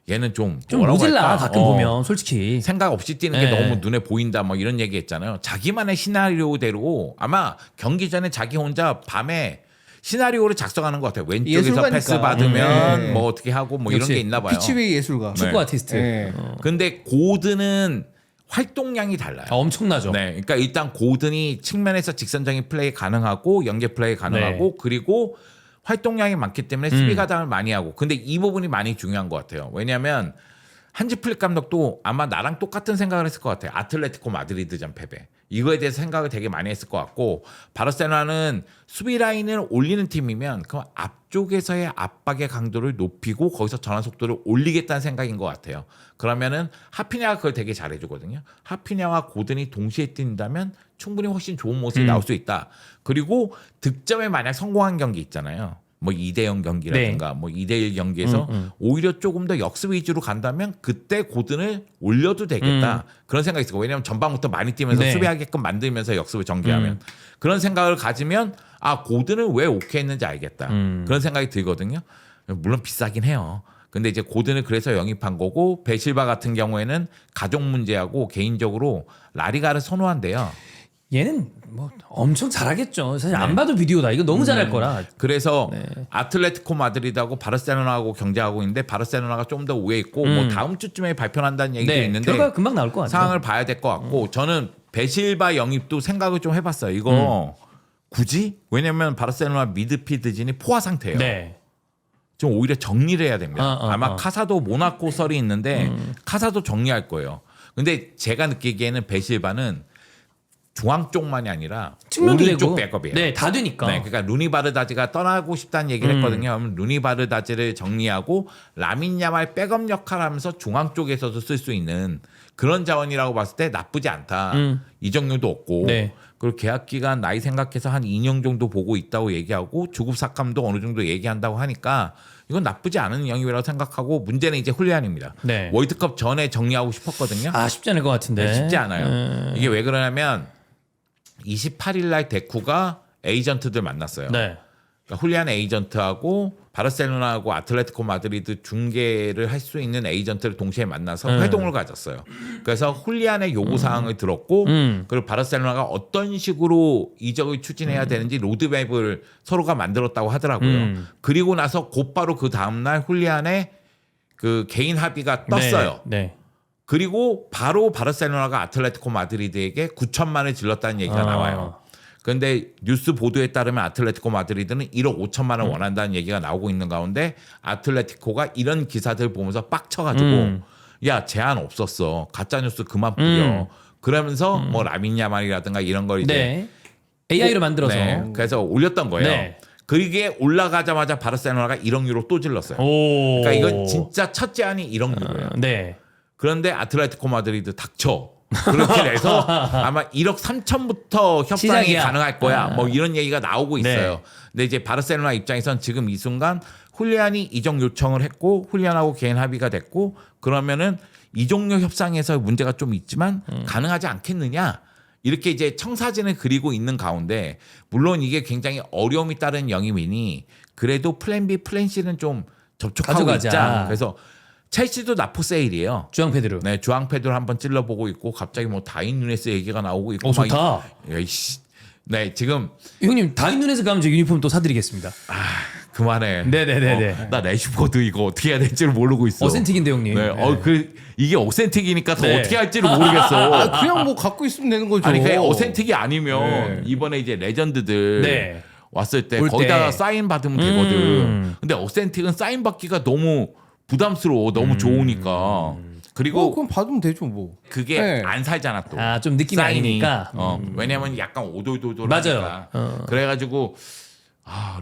얘는 좀 뭐라고 모질라 할까? 가끔 보면 솔직히. 생각 없이 뛰는 게 네. 너무 눈에 보인다 뭐 이런 얘기 했잖아요. 자기만의 시나리오대로 아마 경기 전에 자기 혼자 밤에 시나리오를 작성하는 것 같아요. 왼쪽에서 예술가니까. 패스 받으면 네. 뭐 어떻게 하고 뭐 역시 이런 게 있나 봐요. 피치웨이 예술가. 축구 아티스트. 네. 근데 고든은 활동량이 달라요. 엄청나죠. 네, 그러니까 일단 고든이 측면에서 직선적인 플레이 가능하고 연계 플레이 가능하고 그리고 활동량이 많기 때문에 수비 가담을 많이 하고 근데 이 부분이 많이 중요한 것 같아요. 왜냐하면 한지 플릭 감독도 아마 나랑 똑같은 생각을 했을 것 같아요. 아틀레티코 마드리드전 패배. 이거에 대해서 생각을 되게 많이 했을 것 같고 바르셀로나는 수비 라인을 올리는 팀이면 그럼 앞쪽에서의 압박의 강도를 높이고 거기서 전환 속도를 올리겠다는 생각인 것 같아요. 그러면은 하피냐가 그걸 되게 잘해주거든요. 하피냐와 고든이 동시에 뛴다면 충분히 훨씬 좋은 모습이 나올 수 있다. 그리고 득점에 만약 성공한 경기 있잖아요. 뭐 2대0 경기라든가 뭐 2대1 경기에서 오히려 조금 더 역습 위주로 간다면 그때 고든을 올려도 되겠다. 그런 생각이 있어요. 왜냐하면 전방부터 많이 뛰면서 네. 수비하게끔 만들면서 역습을 전개하면 그런 생각을 가지면 아 고든을 왜 오케이 했는지 알겠다. 그런 생각이 들거든요. 물론 비싸긴 해요. 근데 이제 고든을 그래서 영입한 거고 베실바 같은 경우에는 가족 문제하고 개인적으로 라리가를 선호한대요. 얘는 뭐 엄청 잘하겠죠. 사실 안 봐도 비디오다. 이거 너무 잘할 거라. 그래서 아틀레티코 마드리드하고 바르셀로나하고 경쟁하고 있는데 바르셀로나가 좀 더 우위에 있고 뭐 다음 주쯤에 발표한다는 얘기도 있는데 결과 금방 나올 것 같아요. 상황을 봐야 될 것 같고 저는 베실바 영입도 생각을 좀 해봤어요. 이거 굳이? 왜냐면 바르셀로나 미드필드진이 포화 상태예요. 네. 좀 오히려 정리를 해야 됩니다. 아마 카사도 모나코 썰이 있는데 카사도 정리할 거예요. 근데 제가 느끼기에는 베실바는 중앙 쪽만이 아니라 측면도 오른쪽 되고. 백업이에요. 네, 다 되니까. 네, 그러니까 루니 바르다지가 떠나고 싶다는 얘기를 했거든요. 그러면 루니 바르다지를 정리하고 라민 야말 백업 역할하면서 중앙 쪽에서도 쓸 수 있는 그런 자원이라고 봤을 때 나쁘지 않다. 이적료도 없고 네. 그리고 계약 기간 나이 생각해서 한 2년 정도 보고 있다고 얘기하고 주급 삭감도 어느 정도 얘기한다고 하니까 이건 나쁘지 않은 영입이라고 생각하고 문제는 이제 훌리안입니다. 네. 월드컵 전에 정리하고 싶었거든요. 아 쉽지 않을 것 같은데. 네, 쉽지 않아요. 이게 왜 그러냐면 28일 날 데쿠가 에이전트들 만났어요. 네. 그러니까 훌리안 에이전트하고 바르셀로나하고 아틀레티코 마드리드 중개를 할 수 있는 에이전트를 동시에 만나서 회동을 가졌어요. 그래서 훌리안의 요구 사항을 들었고 그리고 바르셀로나가 어떤 식으로 이적을 추진해야 되는지 로드맵을 서로가 만들었다고 하더라고요. 그리고 나서 곧바로 그 다음 날 훌리안의 그 개인 합의가 떴어요. 네. 그리고 바로 바르셀로나가 아틀레티코 마드리드에게 9천만을 질렀다는 얘기가 나와요. 그런데 뉴스 보도에 따르면 아틀레티코 마드리드는 1억 5천만 원 원한다는 얘기가 나오고 있는 가운데 아틀레티코가 이런 기사들 보면서 빡쳐가지고 야 제한 없었어. 가짜뉴스 그만 뿌려. 그러면서 뭐 라민 야말이라든가 이런 걸 이제 네. AI로 만들어서. 네, 그래서 올렸던 거예요. 네. 그게 올라가자마자 바르셀로나가 1억 유로 또 질렀어요. 오. 그러니까 이건 진짜 첫 제안이 1억 유로예요. 네. 그런데 아틀레티코 마드리드 닥쳐. 그렇게 돼서 아마 1억 3천부터 협상이 시작이야. 가능할 거야. 뭐 이런 얘기가 나오고 있어요. 네. 근데 이제 바르셀로나 입장에선 지금 이 순간 훌리안이 이적 요청을 했고 훌리안하고 개인 합의가 됐고 그러면은 이적료 협상에서 문제가 좀 있지만 가능하지 않겠느냐. 이렇게 이제 청사진을 그리고 있는 가운데 물론 이게 굉장히 어려움이 따른 영입이니 그래도 플랜 B, 플랜 C는 좀 접촉하고 가져가자. 있자. 그래서 첼시도 나포 세일이에요. 주앙 페드로. 네, 주앙 페드로 한번 찔러보고 있고 갑자기 뭐 다인 누네스 얘기가 나오고 있고. 좋다. 야이씨. 네, 지금 형님 다인 눈에서 가면 저 유니폼 또 사드리겠습니다. 그만해. 네네네네. 나 레시포드 이거 어떻게 해야 될지를 모르고 있어. 어센틱인데 형님. 네, 이게 어센틱이니까 더 네. 어떻게 할지를 모르겠어. 그냥 뭐 갖고 있으면 되는 거죠. 아니 그냥 어센틱이 아니면 네. 이번에 이제 레전드들 네. 왔을 때 올 거기다가 때. 사인 받으면 되거든. 근데 어센틱은 사인 받기가 너무 부담스러워. 너무 좋으니까. 그리고 그럼 받으면 되죠 뭐. 그게 네. 안 살잖아 또. 아, 좀 느낌이 사인이. 아니니까. 왜냐면 약간 오돌도돌하니까. 맞아요. 그래가지고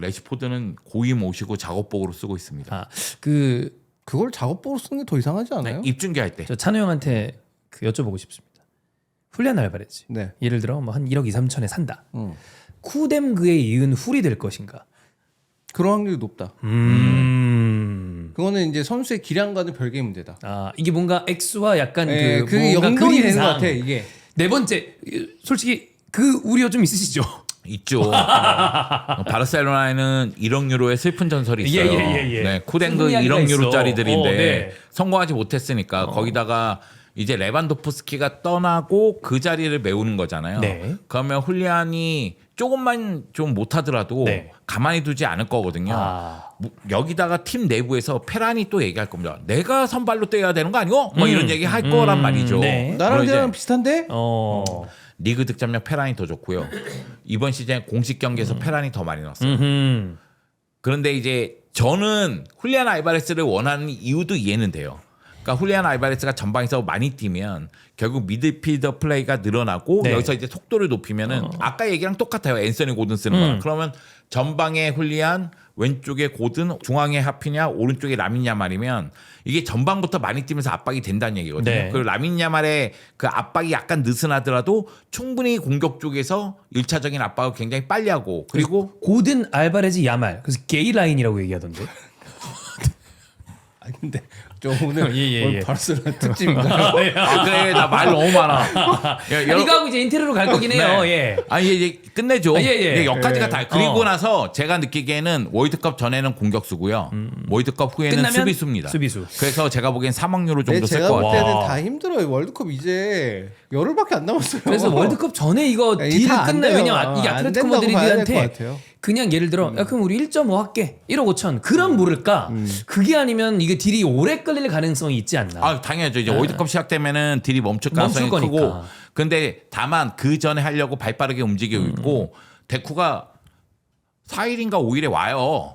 레시포드는 고이 모시고 작업복으로 쓰고 있습니다. 아, 그걸 작업복으로 쓰는 게 더 이상하지 않아요? 입중계 할 때. 저 찬호 형한테 여쭤보고 싶습니다. 훌리안 알바레즈. 네. 예를 들어 뭐 한 1억 2, 3천에 산다. 음. 쿠뎀그에 이은 훌이 될 것인가? 그런 확률이 높다. 그거는 이제 선수의 기량과는 별개의 문제다. 아, 이게 뭔가 X와 약간 그 뭔가 연동이 되는 것 그림상. 같아 이게. 네 번째, 솔직히 그 우려 좀 있으시죠? 있죠. 바르셀로나에는 1억 유로의 슬픈 전설이 있어요. 예. 네, 쿠덴그 슬픈 이야기가 1억 있어. 유로짜리들인데 네. 성공하지 못했으니까 거기다가 이제 레반도프스키가 떠나고 그 자리를 메우는 거잖아요. 네. 그러면 훌리안이 조금만 좀 못하더라도 네. 가만히 두지 않을 거거든요. 아. 여기다가 팀 내부에서 페란이 또 얘기할 겁니다. 내가 선발로 뛰어야 되는 거 아니고? 뭐 이런 얘기 할 거란 말이죠. 네. 나랑 물론 이제 대랑 비슷한데? 리그 득점력 페란이 더 좋고요. 이번 시즌 공식 경기에서 페란이 더 많이 넣었어요. 그런데 이제 저는 훌리안 알바레스를 원하는 이유도 이해는 돼요. 그러니까 훌리안 알바레스가 전방에서 많이 뛰면 결국 미드필더 플레이가 늘어나고 네. 여기서 이제 속도를 높이면은 아까 얘기랑 똑같아요. 앤서니 고든 쓰는 거랑. 그러면 전방에 훌리안, 왼쪽에 고든, 중앙에 하피냐, 오른쪽에 라민 야말이면 이게 전방부터 많이 뛰면서 압박이 된다는 얘기거든요. 네. 그리고 라민 야말의 그 압박이 약간 느슨하더라도 충분히 공격 쪽에서 1차적인 압박을 굉장히 빨리 하고 그리고 고든 알바레즈 야말. 그래서 게이 라인이라고 얘기하던데. 아 근데 저 오늘 예. 오늘 바르셀로나 특집입니다. 그래 나 말 너무 많아. 야, 이거 하고 이제 인테리어로 갈 거긴 해요. 네. 예. 아니 이제 끝내죠. 예. 이제 여기까지가 예. 다. 그리고 나서 제가 느끼기에는 월드컵 전에는 공격수고요. 월드컵 후에는 끝나면 수비수입니다. 수비수. 그래서 제가 보기엔 3억 유로 정도 쓸 제가 것 볼 같아요. 때는 와. 다 힘들어요. 월드컵 이제 열흘밖에 안 남았어요. 그래서 월드컵 전에 이거 이게 딜을 다안 끝내. 돼요. 왜냐면 이게 안 아틀레티코 된다고 봐야 될것 마드리드한테 같아요. 그냥 예를 들어 야 그럼 우리 1.5 할게 1억 5천 그럼 모를까 그게 아니면 이게 딜이 오래 끌릴 가능성이 있지 않나. 아 당연하죠. 이제 월드컵 시작되면은 딜이 멈출 가능성이 멈출 크고. 거니까. 근데 다만 그 전에 하려고 발빠르게 움직이고 있고 데쿠가 4일인가 5일에 와요.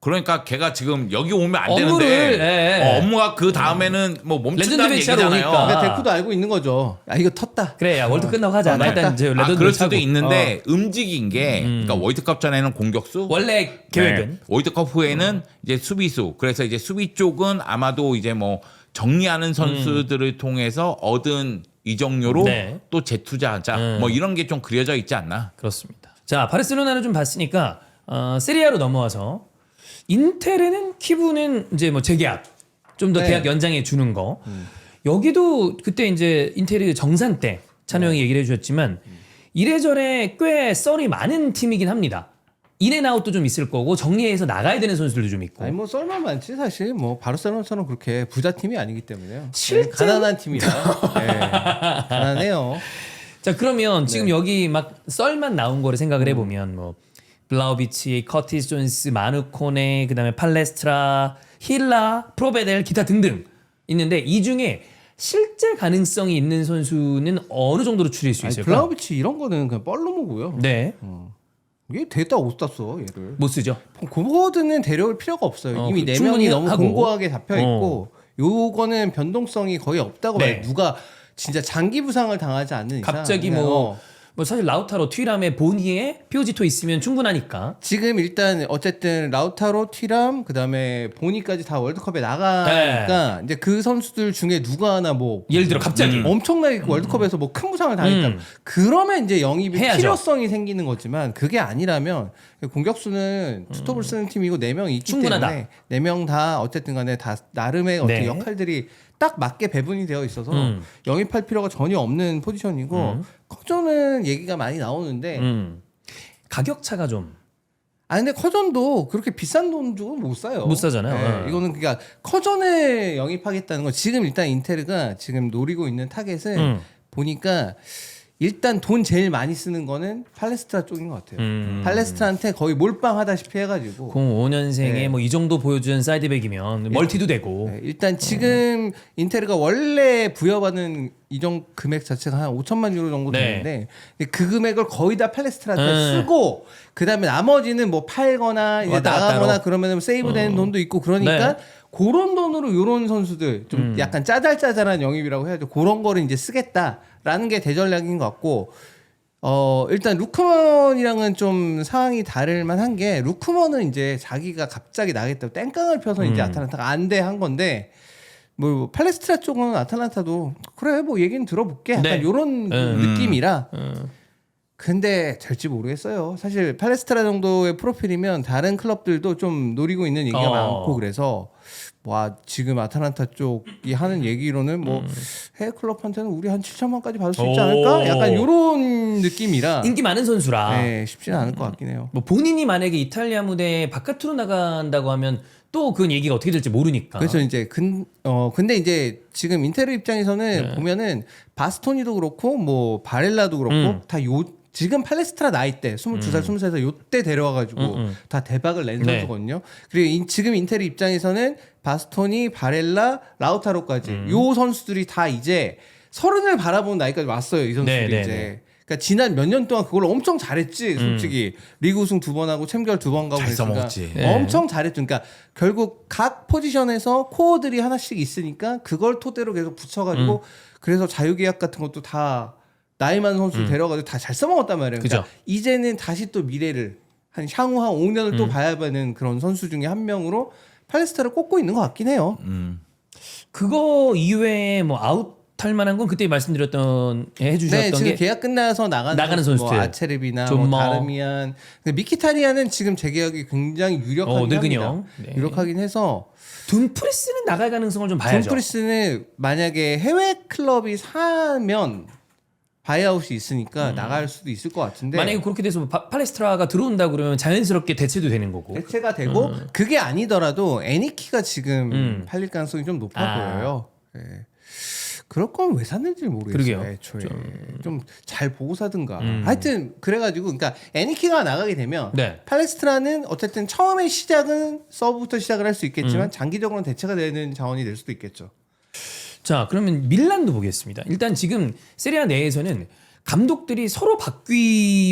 그러니까 걔가 지금 여기 오면 안 업무를, 되는데 예. 업무가 그 다음에는 뭐 레전드 멈춘다는 배치하러 얘기잖아요. 오니까. 근데 데크도 알고 있는 거죠. 아 이거 텄다. 그래 야 월드 끝나고 하자. 나 일단 이제 레전드 그럴 수도 차고. 있는데 움직인 게 그러니까 월드컵 전에는 공격수 원래 계획은 네. 월드컵 후에는 이제 수비수. 그래서 이제 수비 쪽은 아마도 이제 뭐 정리하는 선수들을 통해서 얻은 이적료로 네. 또 재투자하자. 뭐 이런 게 좀 그려져 있지 않나. 그렇습니다. 자 바르셀로나를 좀 봤으니까 세리아로 넘어와서 인텔에는 키부는 이제 뭐 재계약 좀 더 네. 계약 연장해 주는 거. 여기도 그때 이제 인텔이 정산 때 찬호 형이 얘기를 해주셨지만 이래저래 꽤 썰이 많은 팀이긴 합니다. 인앤아웃도 좀 있을 거고 정리해서 나가야 되는 선수들도 좀 있고. 아니 뭐 썰만 많지 사실 뭐 바르셀로나처럼 그렇게 부자 팀이 아니기 때문에요. 실제- 가난한 팀이라. 네. 가난해요. 자 그러면 지금 여기 막 썰만 나온 거를 생각을 해보면 뭐 블라우비치, 커티스 존스, 마누코네, 그다음에 팔레스트라, 힐라, 프로베델, 기타 등등 있는데 이 중에 실제 가능성이 있는 선수는 어느 정도로 추릴 수 아니, 있을까요? 블라우비치 이런 거는 그냥 뻘로모고요. 네, 얘 됐다 못 땄어 얘를. 못 쓰죠. 고거드는 데려올 필요가 없어요. 이미 네 충분히 명이 너무 하고. 공고하게 잡혀 있고 요거는 변동성이 거의 없다고 네. 봐요. 누가 진짜 장기 부상을 당하지 않는 이상. 갑자기 그냥, 뭐 사실 라우타로, 튀람에 보니에 피오지토 있으면 충분하니까. 지금 일단 어쨌든 라우타로, 티람, 그다음에 보니까지 다 월드컵에 나가니까 이제 그 선수들 중에 누가 하나 뭐 예를 들어 갑자기 엄청나게 월드컵에서 뭐 큰 부상을 당했다. 그러면 이제 영입이 해야죠. 필요성이 생기는 거지만 그게 아니라면 공격수는 투톱을 쓰는 팀이고 4명이 있기 충분하다. 때문에 4명 다 어쨌든 간에 다 나름의 어떤 네. 역할들이 딱 맞게 배분이 되어 있어서 영입할 필요가 전혀 없는 포지션이고 커저는 얘기가 많이 나오는데 가격 차가 좀 아 근데 커전도 그렇게 비싼 돈 주고 못 사요. 못 사잖아요. 이거는 그러니까 커전을 영입하겠다는 건 지금 일단 인텔가 지금 노리고 있는 타겟은 보니까 일단 돈 제일 많이 쓰는 거는 팔레스트라 쪽인 것 같아요. 팔레스트라한테 거의 몰빵하다시피 해가지고 05년생에 네. 뭐 이 정도 보여준 사이드백이면 멀티도 되고. 네, 일단 지금 인텔가 원래 부여받은 이정 금액 자체가 한 5천만 유로 정도 네. 되는데 근데 그 금액을 거의 다 팔레스트라한테 쓰고 그다음에 나머지는 뭐 팔거나 이제 왔다 갔다 나가거나 하러. 그러면 세이브되는 돈도 있고 그러니까 네. 그런 돈으로 요런 선수들 좀 약간 짜잘짜잘한 영입이라고 해야죠. 그런 거를 이제 쓰겠다라는 게 대전략인 것 같고 일단 루크먼이랑은 좀 상황이 다를 만한 게 루크먼은 이제 자기가 갑자기 나겠다고 땡깡을 펴서 이제 아탈란타가 안 돼 한 건데 뭐 팔레스트라 쪽은 아탈란타도 그래 뭐 얘기는 들어볼게 약간 네. 요런 느낌이라 근데 될지 모르겠어요. 사실 팔레스트라 정도의 프로필이면 다른 클럽들도 좀 노리고 있는 얘기가 많고 그래서 와 지금 아탈란타 쪽이 하는 얘기로는 뭐 해외 클럽한테는 우리 한 7천만까지 받을 수 있지 않을까? 약간 요런 느낌이라 인기 많은 선수라. 네, 쉽지는 않을 것 같긴 해요. 뭐 본인이 만약에 이탈리아 무대 바깥으로 나간다고 하면 또 그 얘기가 어떻게 될지 모르니까. 그래서 이제 근데 이제 지금 인테르 입장에서는 보면은 바스토니도 그렇고 뭐 바렐라도 그렇고 다 지금 팔레스트라 나이 때 22살, 20살에서 요때 데려와가지고 다 대박을 낸 네. 선수거든요. 그리고 지금 인테르 입장에서는 바스토니, 바렐라, 라우타로까지 요 선수들이 다 이제 30을 바라보는 나이까지 왔어요. 이 선수들이 네, 네, 이제. 네. 그러니까 지난 몇 년 동안 그걸 엄청 잘했지. 솔직히 리그 우승 2번 하고 챔결 2번 가고 잘 그랬으니까 써먹었지. 네. 엄청 잘했죠. 그러니까 결국 각 포지션에서 코어들이 하나씩 있으니까 그걸 토대로 계속 붙여가지고 그래서 자유계약 같은 것도 다 나이 많은 선수 데려가지고 다 잘 써먹었단 말이에요. 그러니까 그죠. 이제는 다시 또 미래를 향후 한 5년을 또 봐야 하는 그런 선수 중에 한 명으로 팔레스타를 꼽고 있는 것 같긴 해요. 그거 이외에 뭐 아웃할 만한 건 그때 말씀드렸던 해주셨던 네, 지금 게 계약 끝나서 나가는 선수들. 뭐 아체르비나 좀 뭐 뭐. 다르미안, 미키타리아는 지금 재계약이 굉장히 유력하긴 늙은이 합니다. 형. 네. 유력하긴 해서 둠프리스는 나갈 가능성을 좀 봐야죠. 둠프리스는 만약에 해외 클럽이 사면 바이아웃이 있으니까 나갈 수도 있을 것 같은데 만약에 그렇게 돼서 팔레스트라가 들어온다 그러면 자연스럽게 대체도 되는 거고. 대체가 되고 그게 아니더라도 애니키가 지금 팔릴 가능성이 좀 높아 아. 보여요. 예. 그럴 거면 왜 샀는지 모르겠어요. 그러게요. 애초에 좀 잘 보고 사든가. 하여튼 그래가지고 그러니까 애니키가 나가게 되면 네. 팔레스트라는 어쨌든 처음에 시작은 서브부터 시작을 할 수 있겠지만 장기적으로는 대체가 되는 자원이 될 수도 있겠죠. 자, 그러면 밀란도 보겠습니다. 일단 지금 세리아 내에서는 감독들이 서로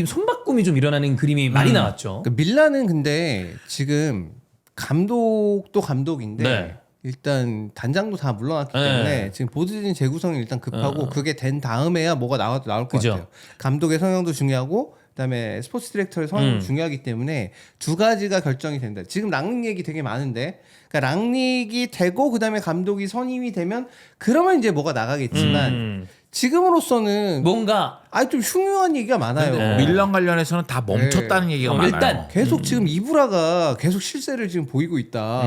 손바꿈이 좀 일어나는 그림이 많이 나왔죠. 그 밀란은 근데 지금 감독도 감독인데 네. 일단 단장도 다 물러났기 네. 때문에 지금 보드진 재구성이 일단 급하고 그게 된 다음에야 뭐가 나올 것 그죠. 같아요. 감독의 성향도 중요하고 그다음에 스포츠 디렉터의 성향도 중요하기 때문에 두 가지가 결정이 된다. 지금 랑닉 얘기 되게 많은데 그러니까 랑닉이 되고 그다음에 감독이 선임이 되면 그러면 이제 뭐가 나가겠지만 지금으로서는 뭔가 좀 흉흉한 얘기가 많아요. 근데 밀런 관련해서는 다 멈췄다는 얘기가 많아요. 일단 계속 지금 이브라가 계속 실세를 지금 보이고 있다.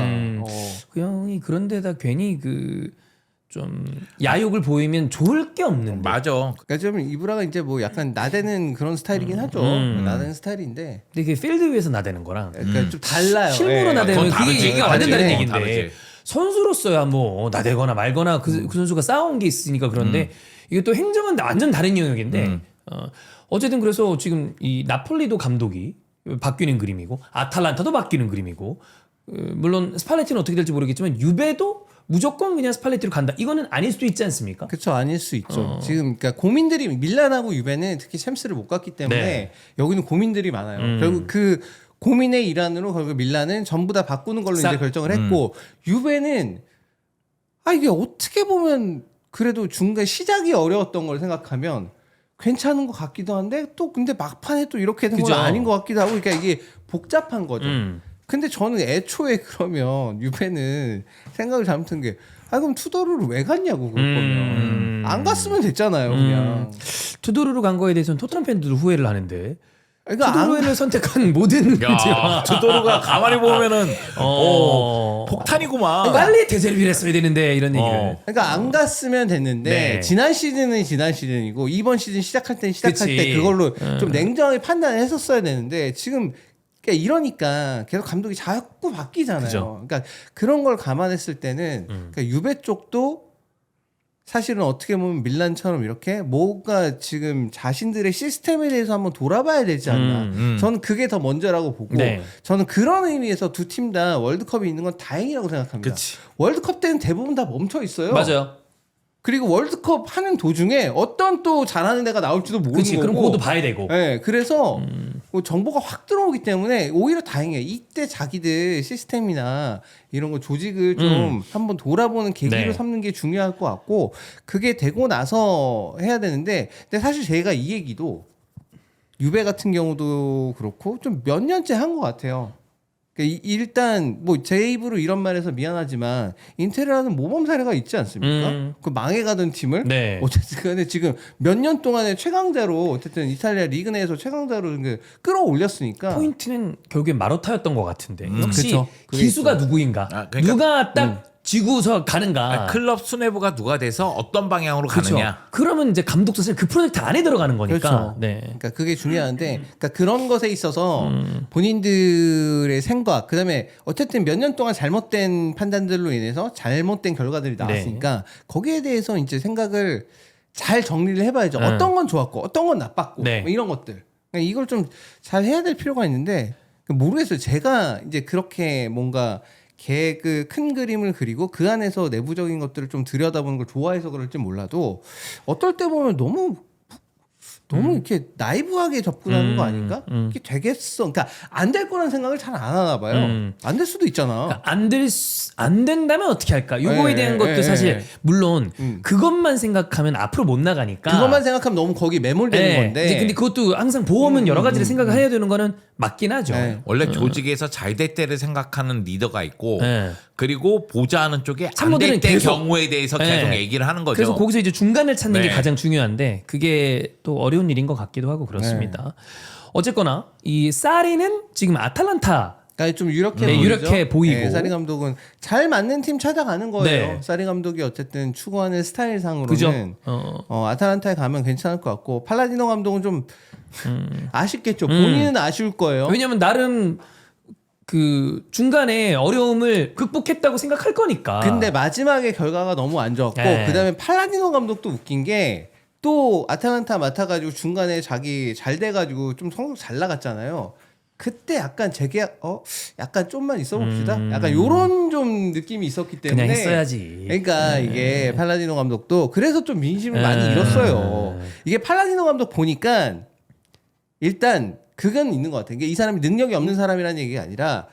그 형이 그런데다 괜히 그 좀 야욕을 보이면 좋을 게 없는데. 맞아. 그러니까 좀 이브라가 이제 뭐 약간 나대는 그런 스타일이긴 하죠. 나대는 스타일인데, 근데 그 필드 위에서 나대는 거랑 그러니까 좀 달라요. 실무로 예. 나대면 그건 그게 다르지. 얘기가 완전 다르지. 다른 얘기인데 다르지. 선수로서야 뭐 나대거나 말거나 그 선수가 싸운 게 있으니까 그런데 이게 또 행정은 완전 다른 영역인데 어쨌든 그래서 지금 이 나폴리도 감독이 바뀌는 그림이고 아탈란타도 바뀌는 그림이고 물론 스팔레티는 어떻게 될지 모르겠지만 유베도 무조건 그냥 스팔레티로 간다. 이거는 아닐 수도 있지 않습니까? 그렇죠, 아닐 수 있죠. 지금 그러니까 고민들이 밀란하고 유베는 특히 챔스를 못 갔기 때문에 네. 여기는 고민들이 많아요. 결국 그 고민의 일환으로 결국 밀란은 전부 다 바꾸는 걸로 이제 결정을 했고 유베는 이게 어떻게 보면 그래도 중간 시작이 어려웠던 걸 생각하면 괜찮은 것 같기도 한데 또 근데 막판에 또 이렇게 된 건 그죠. 아닌 것 같기도 하고 그러니까 이게 복잡한 거죠. 근데 저는 애초에 그러면 유베는 생각을 잘못한 게 그럼 투도르를 왜 갔냐고 그럴 거면 안 갔으면 됐잖아요 그냥. 투도르로 간 거에 대해서는 토트넘 팬들도 후회를 하는데 그러니까 안 투도르를 선택한 모든 야, 투도르가 가만히 보면은 폭탄이구만. 빨리 데제르비를 했어야 되는데 이런 얘기를. 그러니까 안 갔으면 됐는데 네. 지난 시즌은 지난 시즌이고 이번 시즌 시작할 땐 시작할 그치. 때 그걸로 좀 냉정하게 판단을 했었어야 되는데 지금 그러니까 이러니까 계속 감독이 자꾸 바뀌잖아요. 그죠. 그러니까 그런 걸 감안했을 때는 그러니까 유베 쪽도 사실은 어떻게 보면 밀란처럼 이렇게 뭔가 지금 자신들의 시스템에 대해서 한번 돌아봐야 되지 않나. 저는 그게 더 먼저라고 보고 네. 저는 그런 의미에서 두 팀 다 월드컵이 있는 건 다행이라고 생각합니다. 그치. 월드컵 때는 대부분 다 멈춰 있어요. 맞아요. 그리고 월드컵 하는 도중에 어떤 또 잘하는 애가 나올지도 모르는 그렇지. 거고. 그럼 그것도 봐야 되고. 네, 그래서 뭐 정보가 확 들어오기 때문에 오히려 다행이에요. 이때 자기들 시스템이나 이런 거 조직을 좀 한번 돌아보는 계기로 네. 삼는 게 중요할 것 같고 그게 되고 나서 해야 되는데 근데 사실 제가 이 얘기도 유베 같은 경우도 그렇고 좀 몇 년째 한 것 같아요. 그러니까 일단 뭐 제 입으로 이런 말해서 미안하지만 인테르라는 모범 사례가 있지 않습니까? 그 망해가던 팀을 네. 어쨌든 간에 지금 몇 년 동안의 최강자로 어쨌든 이탈리아 리그 내에서 최강자로 끌어올렸으니까 포인트는 결국엔 마로타였던 것 같은데 역시 그쵸. 그게 기수가 있어요. 누구인가? 아, 그러니까- 누가 딱 지고서 가는가? 클럽 수뇌부가 누가 돼서 어떤 방향으로 그렇죠. 가느냐. 그러면 이제 감독도 사실 그 프로젝트 안에 들어가는 거니까. 그렇죠. 네. 그러니까 그게 중요한데, 그러니까 그런 것에 있어서 본인들의 생각, 그다음에 어쨌든 몇 년 동안 잘못된 판단들로 인해서 잘못된 결과들이 나왔으니까 거기에 대해서 이제 생각을 잘 정리를 해봐야죠. 어떤 건 좋았고, 어떤 건 나빴고, 네. 뭐 이런 것들. 그러니까 이걸 좀 잘 해야 될 필요가 있는데 모르겠어요. 제가 이제 그렇게 뭔가 그 큰 그림을 그리고 그 안에서 내부적인 것들을 좀 들여다보는 걸 좋아해서 그럴지 몰라도 어떨 때 보면 너무 이렇게 나이브하게 접근하는 거 아닌가? 이게 되겠어. 그러니까 안 될 거라는 생각을 잘 안 하나 봐요. 안 될 수도 있잖아. 안 된다면 어떻게 할까? 요거에 예, 대한 예, 것도 예, 사실 예. 물론 그것만 생각하면 앞으로 못 나가니까. 그것만 생각하면 너무 거기 매몰되는 네. 건데. 이제 근데 그것도 항상 보험은 여러 가지를 생각을 해야 되는 거는 맞긴 하죠. 네. 원래 조직에서 잘 될 때를 생각하는 리더가 있고 네. 그리고 보좌하는 쪽에 안 참모들은 될 때 계속- 경우에 대해서 계속 네. 얘기를 하는 거죠. 그래서 거기서 이제 중간을 찾는 게 네. 가장 중요한데 그게 또 어려운 일인 것 같기도 하고 그렇습니다. 어쨌거나 이 사리는 지금 아탈란타 그러니까 좀 유력해 네, 보이죠. 유력해 보이고. 네, 사리 감독은 잘 맞는 팀 찾아가는 거예요. 네. 사리 감독이 어쨌든 추구하는 스타일상으로는 그죠? 아탈란타에 가면 괜찮을 것 같고 팔라디노 감독은 좀 아쉽겠죠. 본인은 아쉬울 거예요. 왜냐면 나름 그 중간에 어려움을 극복했다고 생각할 거니까. 근데 마지막에 결과가 너무 안 좋았고 네. 그다음에 팔라디노 감독도 웃긴 게 또 아탈란타 맡아가지고 중간에 자기 잘 돼가지고 좀 성적 잘 나갔잖아요. 그때 약간 재계약 약간 좀만 있어 봅시다. 약간 요런 좀 느낌이 있었기 때문에 그냥 했어야지. 그러니까 이게 팔라디노 감독도 그래서 좀 민심을 많이 잃었어요. 이게 팔라디노 감독 보니까 일단 그건 있는 것 같아요. 이게 이 사람이 능력이 없는 사람이라는 얘기가 아니라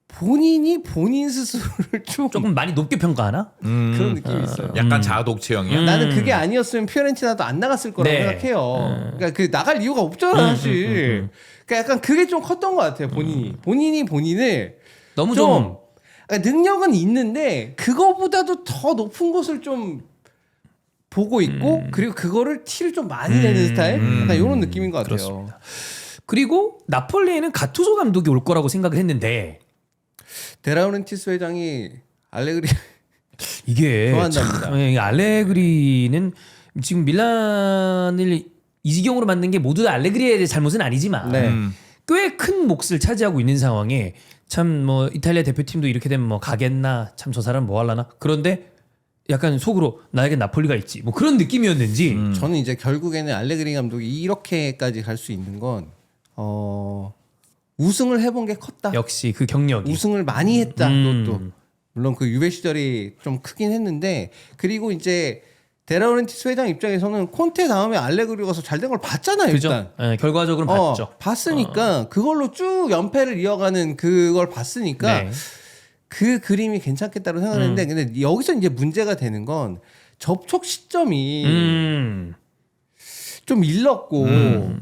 본인이 본인 스스로를 좀 조금 많이 높게 평가하나? 그런 느낌이 있어요. 약간 자아독취형이야. 나는 그게 아니었으면 피오렌티나도 안 나갔을 거라고 네. 생각해요. 그러니까 그 나갈 이유가 없잖아 사실. 그러니까 약간 그게 좀 컸던 것 같아요. 본인이 본인을 너무 좀 좀 그러니까 능력은 있는데 그거보다도 더 높은 곳을 좀 보고 있고 그리고 그거를 티를 좀 많이 내는 스타일. 약간 이런 느낌인 것 같아요. 그렇습니다. 그리고 나폴리에는 가투소 감독이 올 거라고 생각을 했는데 데라우렌티스 회장이 알레그리 이게 좋아한답니다. 참, 이 알레그리는 지금 밀란을 이 지경으로 만든 게 모두 다 알레그리의 잘못은 아니지만 네. 꽤 큰 몫을 차지하고 있는 상황에 참 뭐 이탈리아 대표팀도 이렇게 되면 뭐 가겠나 참 저 사람 뭐 할라나 그런데 약간 속으로 나에게 나폴리가 있지 뭐 그런 느낌이었는지 저는 이제 결국에는 알레그리 감독이 이렇게까지 갈 수 있는 건 우승을 해본 게 컸다. 역시 그 경력이 우승을 많이 했다. 또 물론 그 유베 시절이 좀 크긴 했는데 그리고 이제 데라우렌티스 회장 입장에서는 콘테 다음에 알레그리 가서 잘 된 걸 봤잖아요. 그죠? 일단 예, 결과적으로는 봤죠. 봤으니까 그걸로 쭉 연패를 이어가는 그걸 봤으니까 네. 그 그림이 괜찮겠다고 생각했는데 근데 여기서 이제 문제가 되는 건 접촉 시점이 좀 일렀고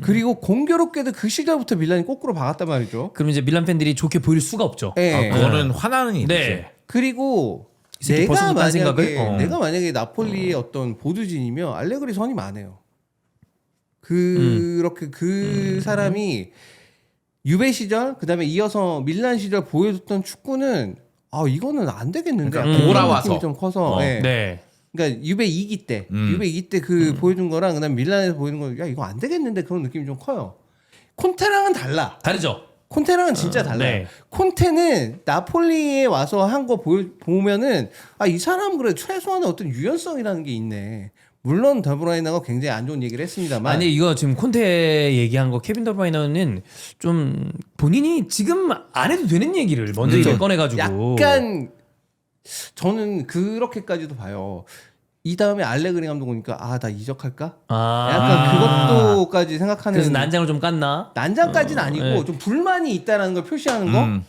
그리고 공교롭게도 그 시절부터 밀란이 거꾸로 박았단 말이죠. 그럼 이제 밀란 팬들이 좋게 보일 수가 없죠. 네. 그거는 화나는 일이지. 네. 그리고 이 새끼 벌써부터 딴 생각을? 내가 만약에 나폴리의 어떤 보드진이면 알레그리 선이 많아요. 그렇게 그 사람이 유베 시절 그다음에 이어서 밀란 시절 보여줬던 축구는 이거는 안 되겠는데 그러니까 돌아와서. 느낌이 좀 커서 예. 네. 그러니까 유베 2기 때 유베 2기 때 그 보여준 거랑 그다음 밀란에서 보여준 거 야 이거 안 되겠는데 그런 느낌이 좀 커요. 콘테랑은 달라. 다르죠. 콘테랑은 진짜 달라요. 네. 콘테는 나폴리에 와서 한 거 보면은 이 사람 그래 최소한의 어떤 유연성이라는 게 있네. 물론 더브라이너가 굉장히 안 좋은 얘기를 했습니다만. 아니 이거 지금 콘테 얘기한 거 케빈 더브라이너는 좀 본인이 지금 안 해도 되는 얘기를 먼저 이렇게 꺼내가지고 약간 저는 그렇게까지도 봐요. 이 다음에 알레그리 감독 오니까 나 이적할까? 약간 그것도까지 생각하는. 그래서 난장을 좀 깠나? 난장까지는 아니고 네. 좀 불만이 있다라는 걸 표시하는 거.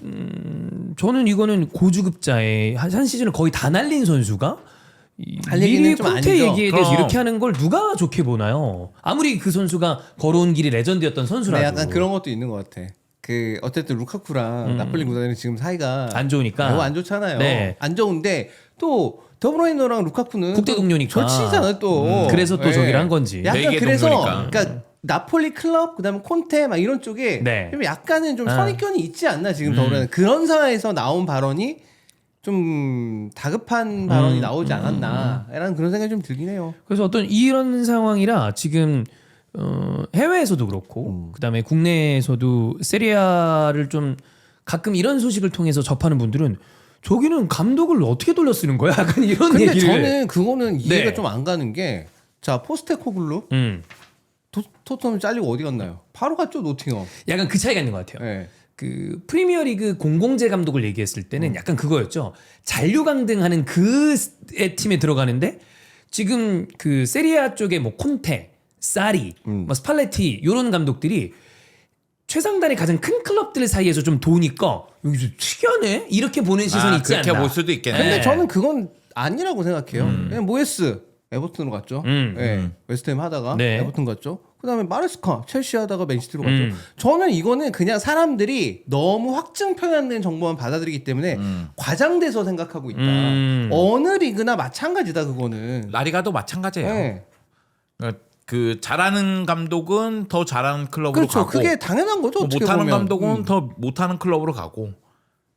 저는 이거는 고주급자에 한 시즌을 거의 다 날린 선수가 할 얘기는 미리 좀 콘테 아니죠. 얘기에 대해서 그럼. 이렇게 하는 걸 누가 좋게 보나요? 아무리 그 선수가 걸어온 길이 레전드였던 선수라도 네, 약간 그런 것도 있는 것 같아. 그 어쨌든 루카쿠랑 나폴리 구단이 지금 사이가 안 좋으니까 매우 안 좋잖아요. 네. 안 좋은데 또 더브라이너랑 루카쿠는 국대 또 동료니까. 절친이잖아요 또. 그래서 또 저기를 한 건지. 약간 네 개 그래서 동료니까. 그러니까 나폴리 클럽 그다음에 콘테 막 이런 쪽에 네. 좀 약간은 좀 선입견이 있지 않나 지금 더브라이너 그런 상황에서 나온 발언이 좀 다급한 발언이 나오지 않았나라는 그런 생각이 좀 들긴 해요. 그래서 어떤 이런 상황이라 지금 해외에서도 그렇고 그다음에 국내에서도 세리아를 좀 가끔 이런 소식을 통해서 접하는 분들은 저기는 감독을 어떻게 돌려 쓰는 거야? 약간 이런 근데 얘기를. 저는 그거는 이해가 네. 좀 안 가는 게 자 포스테코글루 토트넘 잘리고 어디 갔나요? 바로 갔죠 노팅엄. 약간 그 차이가 있는 것 같아요. 네. 그 프리미어리그 공공재 감독을 얘기했을 때는 약간 그거였죠. 잔류강등하는 그 팀에 들어가는데 지금 그 세리아 쪽에 뭐 콘테, 사리, 뭐 스팔레티 이런 감독들이 최상단의 가장 큰 클럽들 사이에서 좀 도니까 여기 좀 특이하네 이렇게 보는 시선이 있지 그렇게 않나. 볼 수도 있겠네. 근데 네. 저는 그건 아니라고 생각해요. 그냥 모에스 에버튼으로 갔죠. 웨스트햄 하다가 네. 에버튼 갔죠. 그다음에 마레스카 첼시 하다가 맨시티로 갔죠. 저는 이거는 그냥 사람들이 너무 확증 편향된 정보만 받아들이기 때문에 과장돼서 생각하고 있다. 어느 리그나 마찬가지다 그거는. 라리가도 마찬가지예요. 네. 그러니까 그 잘하는 감독은 더 잘하는 클럽으로 그렇죠. 가고 그게 당연한 거죠. 어떻게 못하는 보면. 감독은 더 못하는 클럽으로 가고.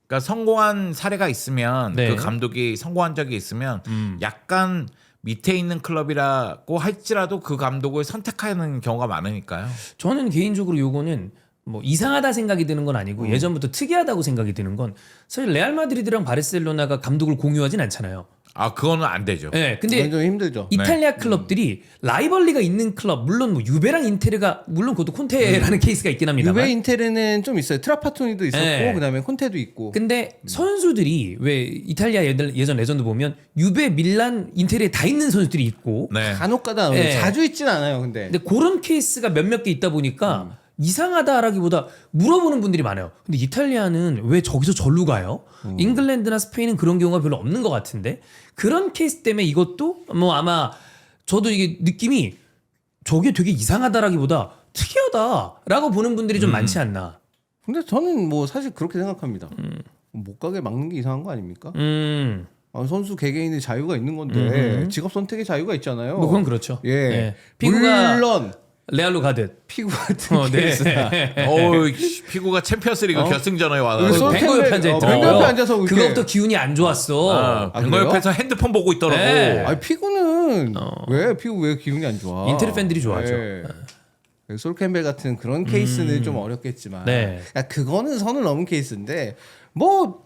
그러니까 성공한 사례가 있으면 네. 그 감독이 성공한 적이 있으면 약간 밑에 있는 클럽이라고 할지라도 그 감독을 선택하는 경우가 많으니까요. 저는 개인적으로 요거는 뭐 이상하다 생각이 드는 건 아니고 예전부터 특이하다고 생각이 드는 건 사실 레알 마드리드랑 바르셀로나가 감독을 공유하진 않잖아요. 아 그거는 안 되죠. 네, 근데 그건 좀 힘들죠. 이탈리아 클럽들이 라이벌리가 있는 클럽 물론 뭐 유베랑 인테르가 물론 그것도 콘테라는 케이스가 있긴 합니다만 유베 인테르는 좀 있어요. 트라파토니도 있었고 네. 그다음에 콘테도 있고. 근데 선수들이 왜 이탈리아 예전 레전드 보면 유베, 밀란, 인테리에 다 있는 선수들이 있고 네. 간혹가다 네. 자주 있진 않아요. 근데 그런 케이스가 몇몇 개 있다 보니까 이상하다라기보다 물어보는 분들이 많아요. 근데 이탈리아는 왜 저기서 절로 가요? 잉글랜드나 스페인은 그런 경우가 별로 없는 것 같은데 그런 케이스 때문에 이것도 뭐 아마 저도 이게 느낌이 저게 되게 이상하다라기보다 특이하다라고 보는 분들이 좀 많지 않나. 근데 저는 뭐 사실 그렇게 생각합니다. 못 가게 막는 게 이상한 거 아닙니까? 선수 개개인의 자유가 있는 건데 직업 선택의 자유가 있잖아요. 뭐 그건 그렇죠. 예. 네. 피구가 물론 레알로 가듯. 피구 같은 네. 케이스나 어우 피구가 챔피언스리그 결승전에 와서 우리 솔- 뱅거 옆에 앉아 뱅거 있더라고요. 옆에 앉아서 이렇게- 그거부터 기운이 안 좋았어. 뱅거 그래요? 옆에서 핸드폰 보고 있더라고. 네. 아니 피구는 왜 피구 왜 기분이 안 좋아? 인테르 팬들이 좋아하죠. 솔 캠벨 같은 그런 케이스는 좀 어렵겠지만, 네. 야, 그거는 선을 넘은 케이스인데 뭐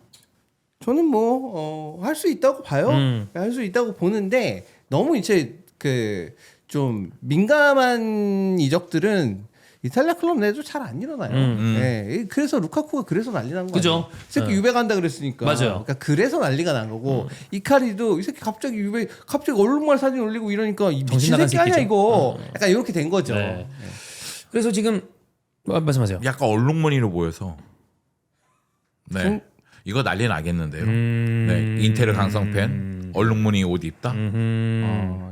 저는 뭐 할 수 있다고 봐요. 할 수 있다고 보는데 너무 이제 그 좀 민감한 이적들은 이탈리아 클럽 내도 잘 안 일어나요. 네. 그래서 루카쿠가 그래서 난리 난 거예요. 그죠. 이 새끼 유배 간다 그랬으니까. 맞아요. 그러니까 그래서 난리가 난 거고 이카리도 이 새끼 갑자기 유배 갑자기 얼룩말 사진 올리고 이러니까 이 정신 미친 나간 새끼 아니야 새끼죠. 이거. 약간 이렇게 된 거죠. 네. 그래서 지금 말씀하세요. 약간 얼룩무늬로 보여서. 네. 이거 난리 나겠는데요. 네. 인테르 강성팬 얼룩무늬 옷 입다.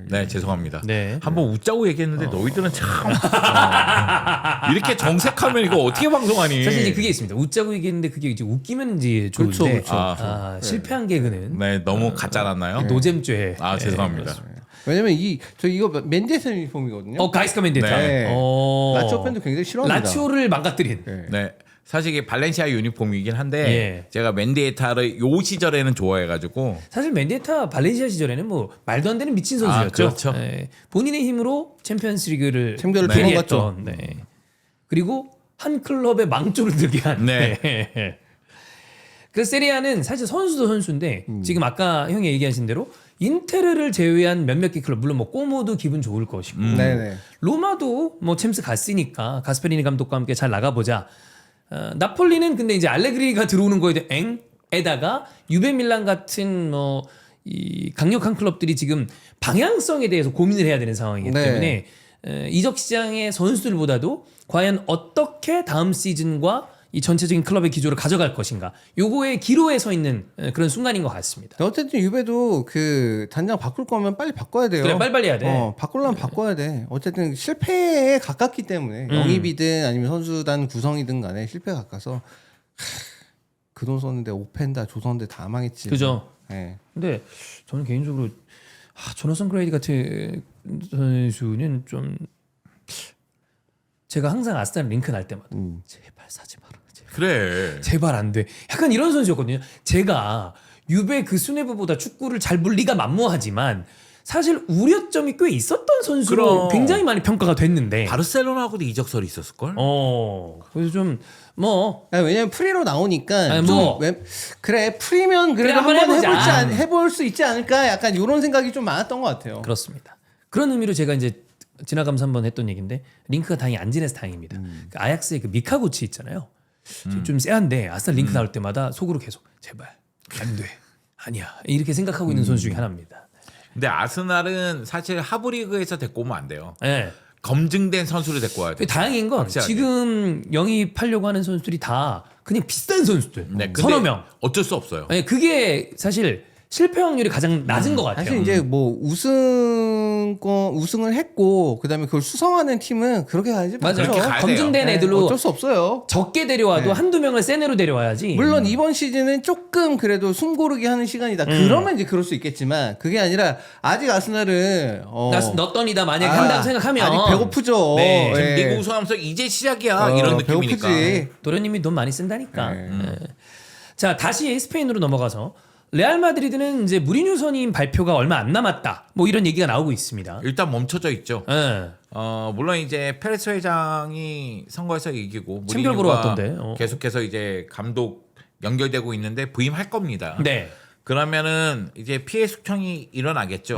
네, 죄송합니다. 네. 한번 웃자고 얘기했는데 너희들은 참 이렇게 정색하면 이거 어떻게 방송하니? 사실 이제 그게 있습니다. 웃자고 얘기했는데 그게 이제 웃기면 이제 좋은데 그렇죠, 그렇죠. 아, 실패한 개그는 네, 너무 가짜났나요? 노잼죄. 아, 죄송합니다. 왜냐면 저 이거 맨제스 유니폼이거든요. 가이스카 멘데타. 네. 어. 라치오 팬도 굉장히 싫어합니다. 라치오를 망가뜨린. 네. 네. 사실 이게 발렌시아 유니폼이긴 한데 예. 제가 맨디에타를 요 시절에는 좋아해가지고 사실 멘데타 발렌시아 시절에는 뭐 말도 안 되는 미친 선수였죠. 그렇죠. 네. 본인의 힘으로 챔피언스리그를 챔피언을 네. 두번 갔죠. 네. 그리고 한 클럽의 망조를 들게 한. 네. 그 세리아는 사실 선수도 선수인데 지금 아까 형이 얘기하신 대로 인테르를 제외한 몇몇 개 클럽 물론 뭐 꼬모도 기분 좋을 것이고 네네. 로마도 뭐 챔스 갔으니까 가스페리니 감독과 함께 잘 나가보자. 나폴리는 근데 이제 알레그리가 들어오는 거에 대해 엥에다가 유베 밀란 같은 뭐 이 강력한 클럽들이 지금 방향성에 대해서 고민을 해야 되는 상황이기 네. 때문에 이적 시장의 선수들보다도 과연 어떻게 다음 시즌과 이 전체적인 클럽의 기조를 가져갈 것인가 요거의 기로에 서 있는 그런 순간인 것 같습니다. 어쨌든 유베도 그 단장 바꿀 거면 빨리 바꿔야 돼요. 그래 빨리빨리 해야 돼. 바꾸려면 바꿔야 돼. 어쨌든 실패에 가깝기 때문에 영입이든 아니면 선수단 구성이든 간에 실패에 가까서 그 돈 썼는데 오펜다 조선대 다 망했지. 그죠. 네. 근데 저는 개인적으로 조나선 그레이디 같은 선수는 좀 제가 항상 아스날 링크 날 때마다 제발 사지 마라. 그래. 제발 안 돼. 약간 이런 선수였거든요. 제가 유베 그 수뇌부보다 축구를 잘 볼 리가 만무하지만 사실 우려점이 꽤 있었던 선수로 그럼. 굉장히 많이 평가가 됐는데. 바르셀로나하고도 이적설이 있었을 걸. 그래서 좀 뭐 아니, 왜냐면 프리로 나오니까 아니, 좀 뭐. 그래 프리면 그래도 한번 한번 해보자. 해볼 수 있지 않을까 약간 이런 생각이 좀 많았던 것 같아요. 그렇습니다. 그런 의미로 제가 이제 지나가면서 한번 했던 얘기인데 링크가 다행히 안 지내서 다행입니다. 그 아약스의 그 미카고치 있잖아요. 좀 쎄한데 아스날 링크 나올 때마다 속으로 계속 제발 안 돼. 아니야. 이렇게 생각하고 있는 선수 중에 하나입니다. 근데 아스날은 사실 하브리그에서 데리고 오면 안 돼요. 네. 검증된 선수를 데리고 와야 돼. 다행인 건 확실하게. 지금 영입하려고 하는 선수들이 다 그냥 비싼 선수들. 네, 근데 서너 명. 어쩔 수 없어요. 네, 그게 사실 실패 확률이 가장 낮은 것 같아요. 사실 이제 뭐 우승을 했고 그다음에 그걸 수성하는 팀은 그렇게 가야지 맞아요. 그렇게 가야 검증된 네, 애들로 어쩔 수 없어요. 적게 데려와도 네. 한두 명을 센 애로 데려와야지. 물론 이번 시즌은 조금 그래도 숨고르기 하는 시간이다. 그러면 이제 그럴 수 있겠지만 그게 아니라 아직 아스날은 너 떤이다 만약에 한다고 생각하면 아직 배고프죠. 네. 지금 예. 리그 우승하면서 이제 시작이야 이런 느낌이니까. 배고프지. 도련님이 돈 많이 쓴다니까. 네. 네. 자 다시 스페인으로 넘어가서 레알 마드리드는 이제 무리뉴 선임 발표가 얼마 안 남았다. 뭐 이런 얘기가 나오고 있습니다. 일단 멈춰져 있죠. 네. 물론 이제 페레스 회장이 선거에서 이기고 챔피언 보러 무리뉴가 왔던데. 계속해서 이제 감독 연결되고 있는데 부임할 겁니다. 네. 그러면은 이제 피해 숙청이 일어나겠죠.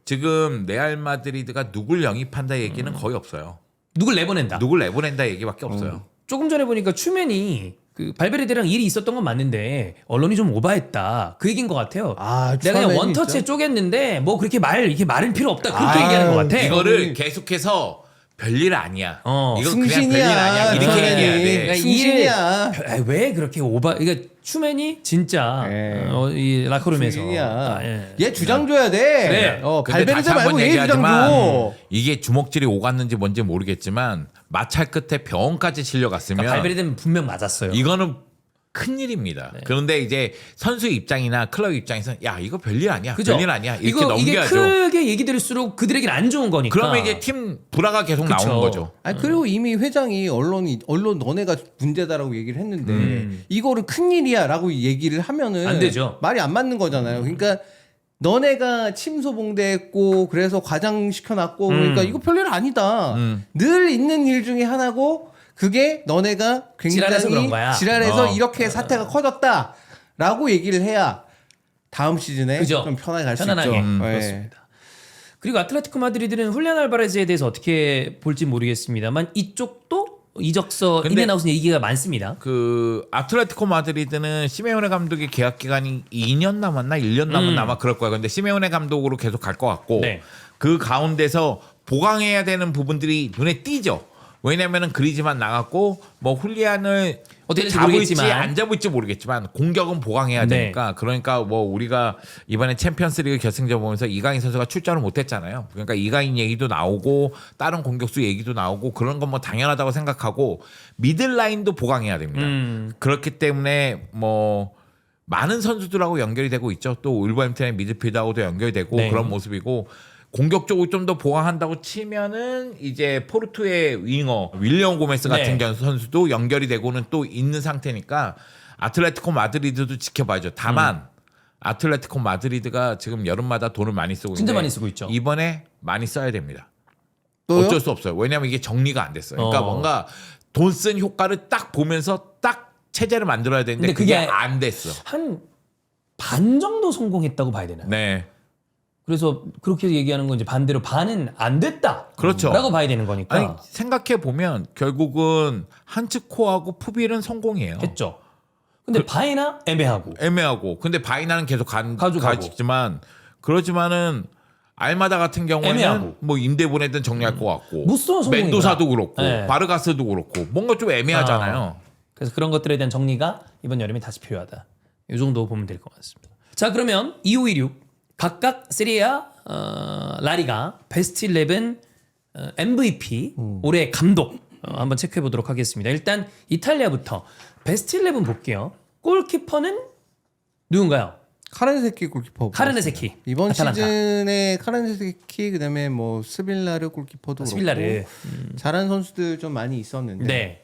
지금 레알 마드리드가 누굴 영입한다 얘기는 거의 없어요. 누굴 내보낸다. 누굴 내보낸다 얘기밖에 없어요. 조금 전에 보니까 추맨이 그 발베르데랑 일이 있었던 건 맞는데 언론이 좀 오바했다. 그 얘기인 것 같아요. 내가 그냥 추맨이 원터치에 진짜? 쪼갰는데 뭐 그렇게 이렇게 말은 필요 없다. 그렇게 얘기하는 것 같아. 이거를 계속해서 별일 아니야. 이거 그냥 승신이야. 별일 아니야. 이렇게 추맨이. 얘기해야 돼. 그러니까 승신이야. 왜 그렇게 오바? 그러니까 추맨이 진짜 예. 이 라커룸에서 승신이야. 예. 얘 주장 줘야 돼. 네. 근데 발베르데 다시 한번 말고 얘 주장 얘기하지만 줘. 이게 주먹질이 오갔는지 뭔지 모르겠지만 마찰 끝에 병원까지 실려갔으면 그러니까 발베르데는 분명 맞았어요. 이거는 큰일입니다. 그런데 이제 선수 입장이나 클럽 입장에서는 야 이거 별일 아니야. 그죠? 별일 아니야. 이렇게 이게 넘겨야죠. 크게 얘기 들을수록 그들에게는 안 좋은 거니까. 그러면 이제 팀 불화가 계속 그쵸. 나오는 거죠. 아니 그리고 이미 회장이 언론 너네가 문제다라고 얘기를 했는데 이거를 큰일이야라고 얘기를 하면은 안 되죠. 말이 안 맞는 거잖아요. 그러니까 너네가 침소봉대했고 그래서 과장 시켜놨고 그러니까 이거 별일 아니다. 늘 있는 일 중에 하나고 그게 너네가 지랄해서 그런 굉장히 거야. 지랄해서 이렇게 사태가 커졌다라고 얘기를 해야 다음 시즌에 그죠. 좀 편하게 갈 수 편안하게. 있죠. 네. 그렇습니다. 그리고 아틀레티코 마드리드는 훌리안 알바레즈에 대해서 어떻게 볼지 모르겠습니다만 이쪽도 이적서 근데 인앤아웃은 얘기가 많습니다. 그 아틀레티코 마드리드는 시메오네 감독의 계약 기간이 2년 남았나 1년 남았나 아마 그럴 거야. 근데 시메오네 감독으로 계속 갈 것 같고 네. 그 가운데서 보강해야 되는 부분들이 눈에 띄죠. 왜냐면은 그리즈만 나갔고 뭐 훌리안을 어떻게 될지 잡을지 모르겠지만. 안 잡을지 모르겠지만 공격은 보강해야 네. 되니까 그러니까 뭐 우리가 이번에 챔피언스리그 결승전 보면서 이강인 선수가 출전을 못했잖아요. 그러니까 이강인 얘기도 나오고 다른 공격수 얘기도 나오고 그런 건 뭐 당연하다고 생각하고 미들라인도 보강해야 됩니다. 그렇기 때문에 뭐 많은 선수들하고 연결이 되고 있죠. 또 울버햄튼의 미드필더하고도 연결되고 네. 그런 모습이고 공격적으로 좀 더 보강한다고 치면은 이제 포르투의 윙어 윌리엄 고메스 같은 네. 선수도 연결이 되고는 또 있는 상태니까 아틀레티코 마드리드도 지켜봐야죠. 다만 아틀레티코 마드리드가 지금 여름마다 돈을 많이 쓰고 진짜 있는데 많이 쓰고 있죠. 이번에 많이 써야 됩니다. 또요? 어쩔 수 없어요. 왜냐하면 이게 정리가 안 됐어요. 그러니까 뭔가 돈 쓴 효과를 딱 보면서 딱 체제를 만들어야 되는데 근데 그게 그게 안 됐어. 한 반 정도 성공했다고 봐야 되나요? 네. 그래서 그렇게 얘기하는 건 이제 반대로 반은 안 됐다. 그렇죠. 라고 봐야 되는 거니까. 아니 생각해 보면 결국은 한츠코하고 푸빌은 성공이에요. 했죠. 근데 바이나 애매하고. 애매하고. 근데 바이나는 계속 가져가고. 가지지만 그렇지만은 알마다 같은 경우에는 애매하고. 뭐 임대 보내든 정리할 것 같고. 무쏘 성공이구나. 멘도사도 그렇고 네. 바르가스도 그렇고 뭔가 좀 애매하잖아요. 그래서 그런 것들에 대한 정리가 이번 여름에 다시 필요하다. 이 정도 보면 될 것 같습니다. 자, 그러면 2, 5, 2, 6 각각 세리아, 라리가, 베스트 11, MVP, 올해 감독 한번 체크해 보도록 하겠습니다. 일단 이탈리아부터 베스트 11 볼게요. 골키퍼는 누군가요? 카르네세키 골키퍼. 카르네세키. 이번 아탈란타. 시즌에 카르네세키 그다음에 뭐 스빌라르 골키퍼도 스빌라르. 그렇고 잘하는 선수들 좀 많이 있었는데 네.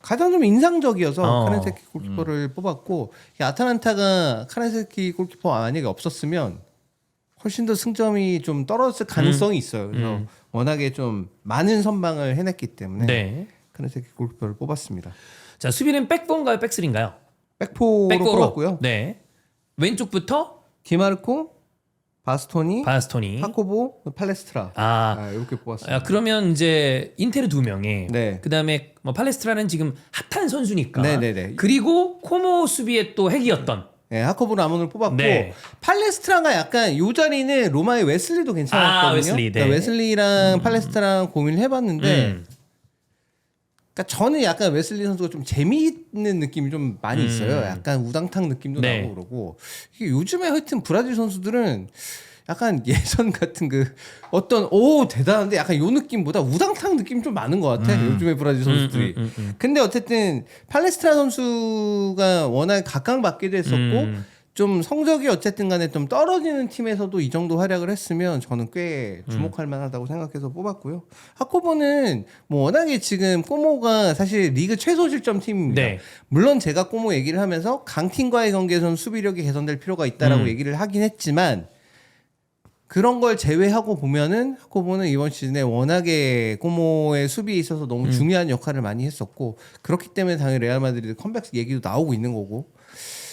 가장 좀 인상적이어서 어. 카르네세키 골키퍼를 뽑았고 이 아탈란타가 카르네세키 골키퍼 만약에 없었으면 훨씬 더 승점이 좀 떨어졌을 가능성이 있어요. 그래서 워낙에 좀 많은 선방을 해냈기 때문에 네. 카르네세키 골키퍼를 뽑았습니다. 자, 수비는 백포인가요? 백스리인가요? 백포로 뽑았고요. 네. 왼쪽부터 디마르코, 바스토니, 바스토니. 하코보, 팔레스트라. 아, 이렇게 뽑았습니다. 아, 그러면 이제 인테르 2명에 네. 그다음에 뭐 팔레스트라는 지금 핫한 선수니까. 네네네. 그리고 코모 수비의 또 핵이었던. 네, 하코브 라몬을 뽑았고 네. 팔레스트라가 약간 요 자리는 로마의 웨슬리도 괜찮았거든요. 아, 웨슬리, 네. 그러니까 웨슬리랑 팔레스트라랑 고민을 해봤는데, 음. 그러니까 저는 약간 웨슬리 선수가 좀 재미있는 느낌이 좀 많이 있어요. 약간 우당탕 느낌도 네. 나고 그러고 이게 요즘에 하여튼 브라질 선수들은 약간 예전 같은 그 어떤 오 대단한데 약간 요 느낌보다 우당탕 느낌 좀 많은 것 같아. 요즘에 브라질 선수들이. 근데 어쨌든 팔레스트라 선수가 워낙 각광받기도 했었고 좀 성적이 어쨌든 간에 좀 떨어지는 팀에서도 이 정도 활약을 했으면 저는 꽤 주목할 만하다고 생각해서 뽑았고요. 하코버는 뭐 워낙에 지금 꼬모가 사실 리그 최소 실점 팀입니다. 네. 물론 제가 꼬모 얘기를 하면서 강팀과의 경기에서는 수비력이 개선될 필요가 있다라고 얘기를 하긴 했지만 그런 걸 제외하고 보면은 하코보는 이번 시즌에 워낙에 꼬모의 수비에 있어서 너무 중요한 역할을 많이 했었고 그렇기 때문에 당연히 레알 마드리드 컴백 얘기도 나오고 있는 거고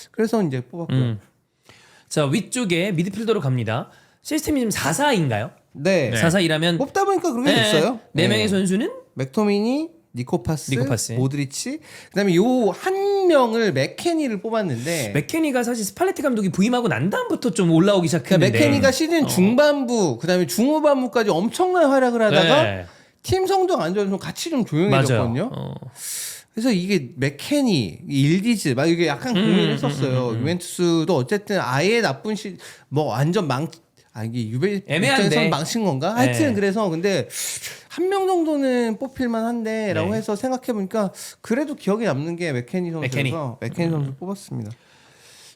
그래서 이제 뽑았고요. 자, 위쪽에 미드필더로 갑니다. 시스템이 지금 4-4인가요? 네. 4-4이라면 뽑다 보니까 그렇게 됐어요. 네 명의 선수는 맥토미니, 니코파스, 니코파스. 모드리치. 그다음에 요 한 명을 맥케니를 뽑았는데 맥케니가 사실 스팔레티 감독이 부임하고 난 다음부터 좀 올라오기 그러니까 시작했는데 맥케니가 시즌 중반부 그다음에 중후반부까지 엄청난 활약을 하다가 네. 팀 성적 안 좋아서 같이 좀 조용해졌거든요. 맞아요. 그래서 이게 맥케니, 일디즈 막 이게 약간 고민했었어요. 유벤투스도 어쨌든 아예 나쁜 뭐 완전 이게 유베 애매한데. 입장에서는 망친 건가? 네. 하여튼 그래서 근데 한 명 정도는 뽑힐만 한데라고 네. 해서 생각해 보니까 그래도 기억에 남는 게 맥케니 선수여서 맥케니 선수 뽑았습니다.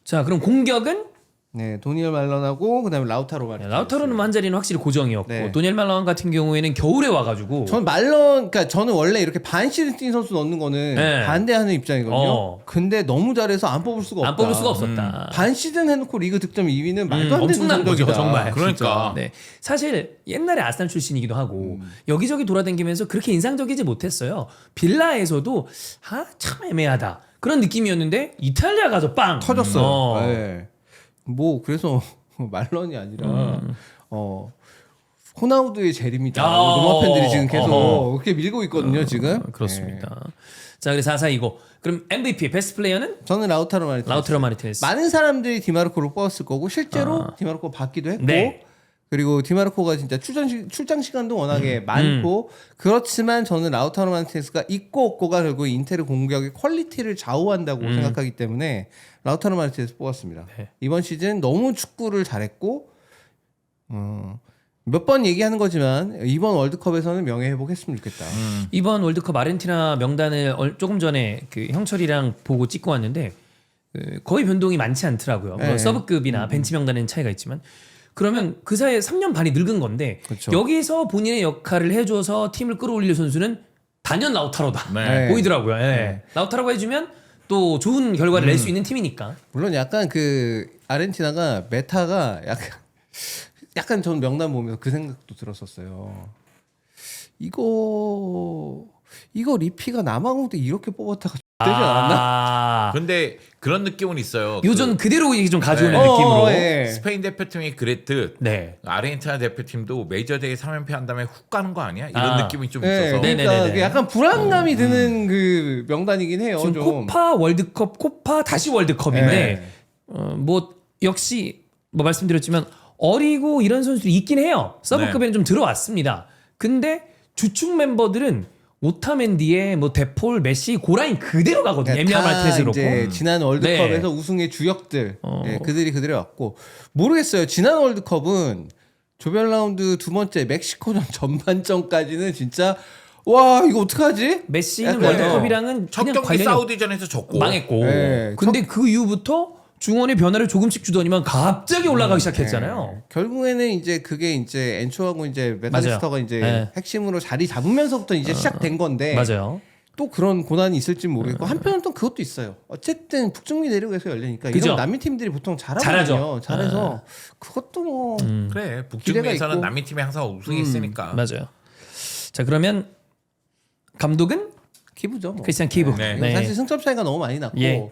자, 그럼 공격은 네, 도니엘 말런하고 그다음에 라우타로 마르티네스. 라우타로는 한 자리는 확실히 고정이었고 네. 도니엘 말론 같은 경우에는 겨울에 와가지고 저는 말런, 그러니까 저는 원래 이렇게 반 시즌 뛴 선수 넣는 거는 네. 반대하는 입장이거든요. 근데 너무 잘해서 안 뽑을 수가 없다. 안 뽑을 수가 없었다. 반 시즌 해놓고 리그 득점 2위는 말도 안 되는 엄청난 거죠, 성적이다. 정말. 그러니까. 네, 사실 옛날에 아스날 출신이기도 하고 여기저기 돌아다니면서 그렇게 인상적이지 못했어요. 빌라에서도 참 애매하다 그런 느낌이었는데 이탈리아 가서 빵 터졌어요. 네. 뭐 그래서 말런이 아니라 호나우두의 재림이다. 로마 팬들이 지금 계속 그렇게 밀고 있거든요. 지금. 그렇습니다. 자, 그래서 4-4이고 그럼 MVP 베스트 플레이어는 저는 라우타로 마르티네스. 라우타로 마르티네스. 많은 사람들이 디마르코를 뽑았을 거고 실제로 디마르코 받기도 했고 네. 그리고 디마르코가 진짜 출장 시간도 워낙에 많고 그렇지만 저는 라우타로 마르티네스가 있고 없고가 결국 인테르 공격의 퀄리티를 좌우한다고 생각하기 때문에 라우타로 마르티네스 뽑았습니다. 네. 이번 시즌 너무 축구를 잘했고 몇 번 얘기하는 거지만 이번 월드컵에서는 명예 회복했으면 좋겠다. 이번 월드컵 아르헨티나 명단을 조금 전에 그 형철이랑 보고 찍고 왔는데 거의 변동이 많지 않더라고요. 네. 뭐 서브급이나 벤치 명단에는 차이가 있지만 그러면 그 사이에 3년 반이 늙은 건데 그렇죠. 여기서 본인의 역할을 해줘서 팀을 끌어올릴 선수는 단연 라우타로다 네. 보이더라고요. 예. 라우타로가 해주면 또 좋은 결과를 낼 수 있는 팀이니까. 물론 약간 그 아르헨티나가 메타가 약간 전 명단 보면서 그 생각도 들었었어요. 이거 이거 리피가 남아공 때 이렇게 뽑았다가 되지 않았나? 아, 근데 그런 느낌은 있어요. 요전 그대로 이게 좀 가져오는 네. 느낌으로. 예. 스페인 대표팀이 그랬듯 네. 아르헨티나 대표팀도 메이저 대회 3연패 한 다음에 훅 가는 거 아니야? 이런 아. 느낌이 좀 네, 있어서. 네네네네. 그러니까 그게 약간 불안감이 드는 그 명단이긴 해요. 지금 좀. 코파 월드컵, 코파 다시 월드컵인데 네. 뭐 역시 뭐 말씀드렸지만 어리고 이런 선수들이 있긴 해요. 서브급에는 좀 들어왔습니다. 근데 주축 멤버들은 오타멘디에 뭐 데폴, 메시 고라인 그대로 가거든요. 네, 에미안 다 마르티네즈 그렇고. 이제 지난 월드컵에서 네. 우승의 주역들 예, 그들이 그대로 왔고 모르겠어요. 지난 월드컵은 조별 라운드 두 번째 멕시코전 전반전까지는 진짜 와 이거 어떡하지? 메시는 약간, 월드컵이랑은 첫 그냥 경기 관련이 사우디전에서 졌고 망했고. 네, 근데 그 이후부터 중원의 변화를 조금씩 주더니만 갑자기 올라가기 시작했잖아요. 네. 결국에는 이제 그게 이제 엔초하고 이제 메탈리스터가 맞아요. 이제 네. 핵심으로 자리 잡으면서부터 이제 시작된 건데 맞아요. 또 그런 고난이 있을지 모르겠고 한편은 또 그것도 있어요. 어쨌든 북중미 내륙에서 열리니까 그죠? 이런 남미 팀들이 보통 잘하죠. 잘하거든요. 잘해서 그것도 뭐 그래 기대가 북중미에서는 있고. 남미 팀이 항상 우승했으니까. 맞아요. 자, 그러면 감독은 기부죠. 뭐. 크리스티안 키브. 네. 이건 사실 승점 차이가 너무 많이 났고 예.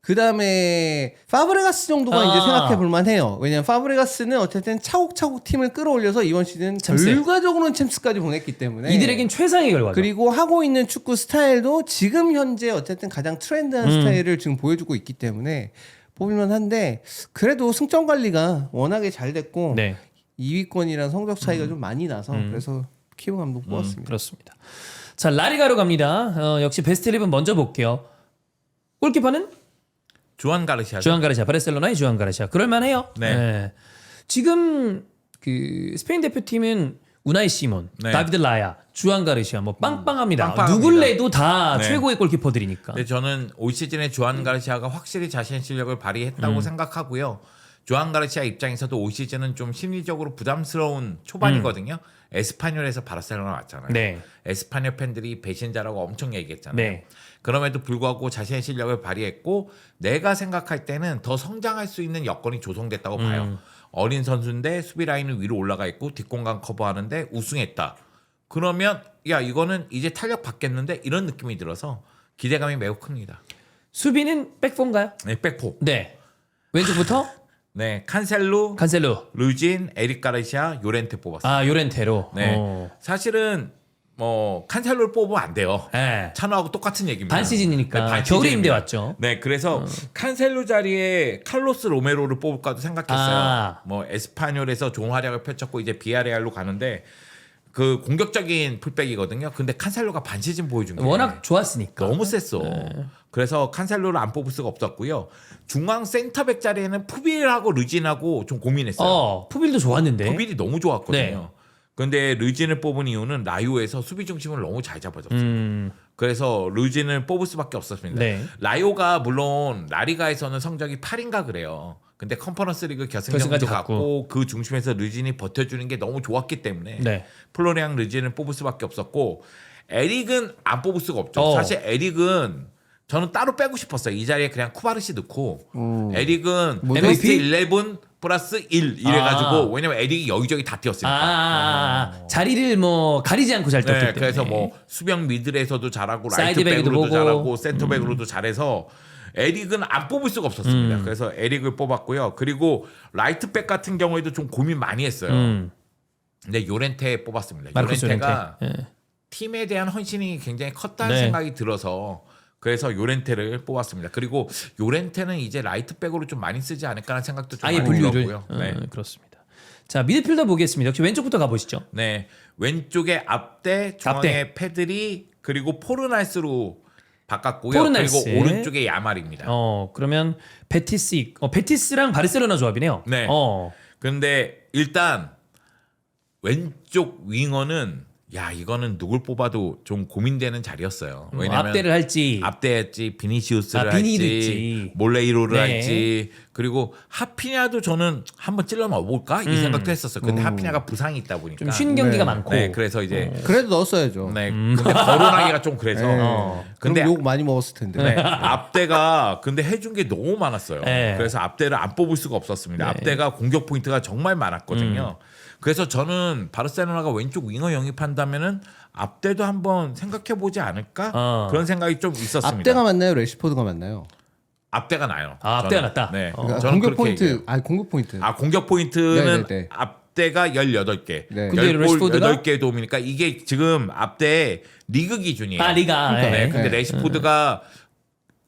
그 다음에 파브레가스 정도가 이제 생각해 볼만 해요. 왜냐면 파브레가스는 어쨌든 차곡차곡 팀을 끌어올려서 이번 시즌 챔스. 결과적으로는 챔스까지 보냈기 때문에 이들에겐 최상의 결과죠. 그리고 하고 있는 축구 스타일도 지금 현재 어쨌든 가장 트렌드한 스타일을 지금 보여주고 있기 때문에 뽑을만 한데 그래도 승점 관리가 워낙에 잘 됐고 네, 2위권이랑 성적 차이가 좀 많이 나서 그래서 키브 감독 뽑았습니다. 그렇습니다. 자, 라리가로 갑니다. 역시 베스트 11 먼저 볼게요. 골키퍼는 주안 가르시아. 주안 가르시아, 바르셀로나의 주안 가르시아. 그럴만해요. 네. 지금 그 스페인 대표팀은 우나이 시몬, 네. 다비드 라야, 주안 가르시아 뭐 빵빵합니다. 빵빵합니다. 누굴 내도 다 네. 최고의 골키퍼들이니까. 근데 저는 올 시즌에 주안 가르시아가 확실히 자신의 실력을 발휘했다고 생각하고요. 주안 가르시아 입장에서도 올 시즌은 좀 심리적으로 부담스러운 초반이거든요. 에스파뇰에서 바르셀로나 왔잖아요. 네. 에스파뇰 팬들이 배신자라고 엄청 얘기했잖아요. 네. 그럼에도 불구하고 자신의 실력을 발휘했고 내가 생각할 때는 더 성장할 수 있는 여건이 조성됐다고 봐요. 어린 선수인데 수비 라인은 위로 올라가 있고 뒷공간 커버하는데 우승했다. 그러면 야 이거는 이제 탄력 받겠는데 이런 느낌이 들어서 기대감이 매우 큽니다. 수비는 백포인가요? 네, 백포. 네. 왼쪽부터 네, 칸셀루, 칸셀로. 루진, 에릭 가르시아, 요렌테 뽑았어요. 아, 요렌테로. 네, 어. 사실은 뭐 칸셀루를 뽑으면 안 돼요. 네. 찬호하고 똑같은 얘기입니다. 반 시즌이니까. 반 겨울에 시즌입니다. 임대 왔죠. 네, 그래서 칸셀루 자리에 칼로스 로메로를 뽑을까도 생각했어요. 아. 뭐 에스파뇰에서 좋은 활약을 펼쳤고 이제 비아레알로 가는데 그 공격적인 풀백이거든요. 근데 칸셀루가 반 시즌 보여준 게 워낙 좋았으니까. 너무 셌어. 그래서 칸셀루를 안 뽑을 수가 없었고요. 중앙 센터백 자리에는 푸빌하고 르진하고 좀 고민했어요. 푸빌도 좋았는데. 푸빌이 너무 좋았거든요. 네. 근데 르진을 뽑은 이유는 라이오에서 수비 중심을 너무 잘 잡아줬어요. 그래서 르진을 뽑을 수밖에 없었습니다. 네. 라이오가 물론 라리가에서는 성적이 8인가 그래요. 근데 컨퍼런스 리그 결승까지 결승전도 갔고. 갔고 그 중심에서 르진이 버텨주는 게 너무 좋았기 때문에 네. 플로리앙 르진을 뽑을 수밖에 없었고 에릭은 안 뽑을 수가 없죠. 어. 사실 에릭은 저는 따로 빼고 싶었어요. 이 자리에 그냥 쿠바르시 넣고 에릭은 뭐 베스트 MVP? 11 플러스 1 이래가지고 왜냐면 에릭이 여기저기 다 뛰었으니까. 자리를 뭐 가리지 않고 잘 뛰었기 네, 때문에. 그래서 뭐 수비형 미들에서도 잘하고 사이드백으로 라이트백으로도 보고. 잘하고 센터백으로도 잘해서 에릭은 안 뽑을 수가 없었습니다. 그래서 에릭을 뽑았고요. 그리고 라이트백 같은 경우에도 좀 고민 많이 했어요. 근데 요렌테 뽑았습니다. 마르코스 요렌테가 요렌테. 예. 팀에 대한 헌신이 굉장히 컸다는 네. 생각이 들어서 그래서 요렌테를 뽑았습니다. 그리고 요렌테는 이제 라이트백으로 좀 많이 쓰지 않을까라는 생각도 좀 아예 많이 분류를. 들었고요. 네. 그렇습니다. 자, 미드필더 보겠습니다. 역시 왼쪽부터 가보시죠. 네, 왼쪽에 앞대, 중앙에 앞대. 페드리 그리고 포르날스로 바꿨고요. 포르날스. 그리고 오른쪽에 야말입니다. 그러면 베티스랑 바르셀로나 조합이네요. 네. 근데 일단 왼쪽 윙어는 야 이거는 누굴 뽑아도 좀 고민되는 자리였어요. 왜냐면 앞대를 할지. 앞대했지 비니시우스를 비니도 할지 있지. 몰레이로를 네. 할지 그리고 하피냐도 저는 한번 찔러 넣어볼까 이 생각도 했었어요. 근데 하피냐가 부상이 있다 보니까 좀 쉬는 경기가 네. 많고. 네, 그래서 이제 그래도 넣었어야죠. 네, 근데 거론하기가 좀 그래서 근데 근데 욕 많이 먹었을 텐데. 네, 앞대가 근데 해준 게 너무 많았어요. 네. 그래서 앞대를 안 뽑을 수가 없었습니다. 앞대가 공격 포인트가 정말 많았거든요. 그래서 저는 바르셀로나가 왼쪽 윙어 영입한다면은 앞대도 한번 생각해 보지 않을까 그런 생각이 좀 있었습니다. 앞대가 맞나요? 레시포드가 맞나요? 앞대가 나요. 앞대가 저는. 낫다. 네. 그러니까 저는 공격 그렇게 얘기해요. 포인트, 아니 공격 포인트. 공격 포인트는 네네네. 앞대가 18개. 네. 근데 레시포드가? 18개 도움이니까 이게 지금 앞대 리그 기준이에요. 리가. 네. 예. 근데 레시포드가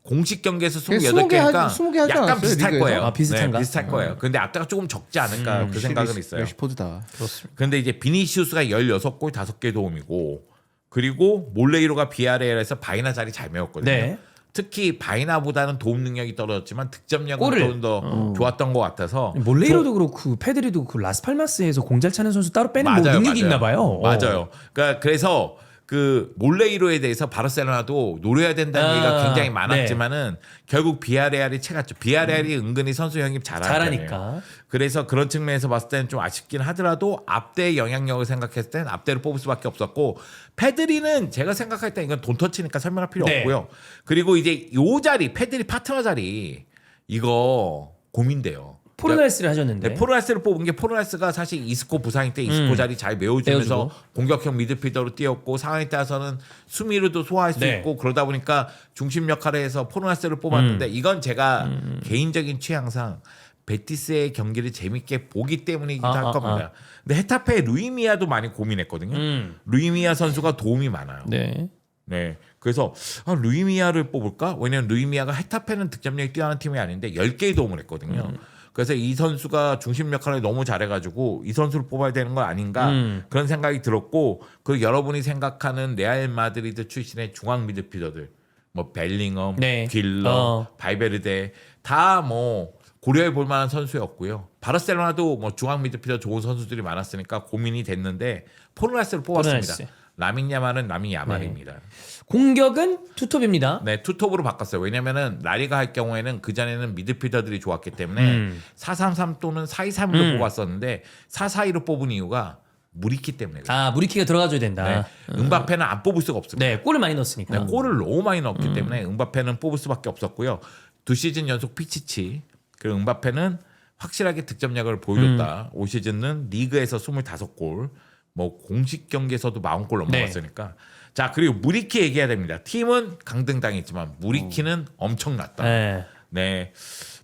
공식 경기에서 20개 28개니까 20개 하지 약간 않았어요, 비슷할 리그에서? 거예요. 비슷한가? 네, 비슷할 거예요. 근데 앞대가 조금 적지 않을까 그 생각은 있어요. 레시포드다. 그렇습니다. 근데 이제 비니시우스가 16골 5개 도움이고 그리고 몰레이로가 비아레알에서 바이나 자리 잘 메웠거든요. 네. 특히 바이나보다는 도움 능력이 떨어졌지만 득점력은 골을. 좀 더 좋았던 것 같아서 몰레이로도 그렇고 페드리도 그 라스팔마스에서 공잘 차는 선수 따로 빼는 뭐 능력이 있나 봐요. 맞아요. 그러니까 그래서 그 몰레이로에 대해서 바르셀로나도 노려야 된다는 얘기가 굉장히 많았지만은 결국 비아레알이 채갔죠. 비아레알이 은근히 선수 영입 잘하니까. 그래서 그런 측면에서 봤을 때는 좀 아쉽긴 하더라도 앞대의 영향력을 생각했을 땐 앞대를 뽑을 수밖에 없었고 페드리는 제가 생각할 때 이건 돈 터치니까 설명할 필요 네. 없고요. 그리고 이제 요 자리 페드리 파트너 자리 이거 고민돼요. 포르날스를 하셨는데. 네, 포르나스를 뽑은 게 포르나스가 사실 이스코 부상일 때 이스코 자리 잘 메워주면서 메워주고. 공격형 미드필더로 뛰었고 상황에 따라서는 수미르도 소화할 수 네. 있고 그러다 보니까 중심 역할을 해서 포르나스를 뽑았는데 이건 제가 개인적인 취향상 베티스의 경기를 재밌게 보기 때문이기도 할 겁니다. 근데 헤타페의 루이미아도 많이 고민했거든요. 루이미아 선수가 도움이 많아요. 네. 네. 그래서 루이미아를 뽑을까? 왜냐면 루이미아가 헤타페는 득점력이 뛰어난 팀이 아닌데 10개의 도움을 했거든요. 그래서 이 선수가 중심 역할을 너무 잘해가지고 이 선수를 뽑아야 되는 거 아닌가 그런 생각이 들었고 그리고 여러분이 생각하는 레알 마드리드 출신의 중앙 미드필더들 뭐 벨링엄, 네. 길러, 발베르데 다 뭐 고려해 볼 만한 선수였고요. 바르셀로나도 뭐 중앙 미드필더 좋은 선수들이 많았으니까 고민이 됐는데 포르나스를 뽑았습니다. 포르나스. 라민 야말은 라민 야말입니다. 공격은 투톱입니다. 네, 투톱으로 바꿨어요. 왜냐면은 라리가 할 경우에는 그전에는 미드필더들이 좋았기 때문에 4-3-3 또는 4-2-3로 뽑았었는데 4-4-2로 뽑은 이유가 무리키 때문에 그래요. 무리키가 들어가줘야 된다. 네, 응바페는 안 뽑을 수가 없습니다. 네, 골을 많이 넣었으니까. 네, 골을 너무 많이 넣었기 때문에 응바페는 뽑을 수밖에 없었고요. 2시즌 연속 피치치 그리고 응바페는 확실하게 득점력을 보여줬다. 올 시즌은 리그에서 25골 뭐 공식 경기에서도 40골 넘어갔으니까 자 그리고 무리키 얘기해야 됩니다. 팀은 강등당했지만 무리키는 엄청났다. 네. 네.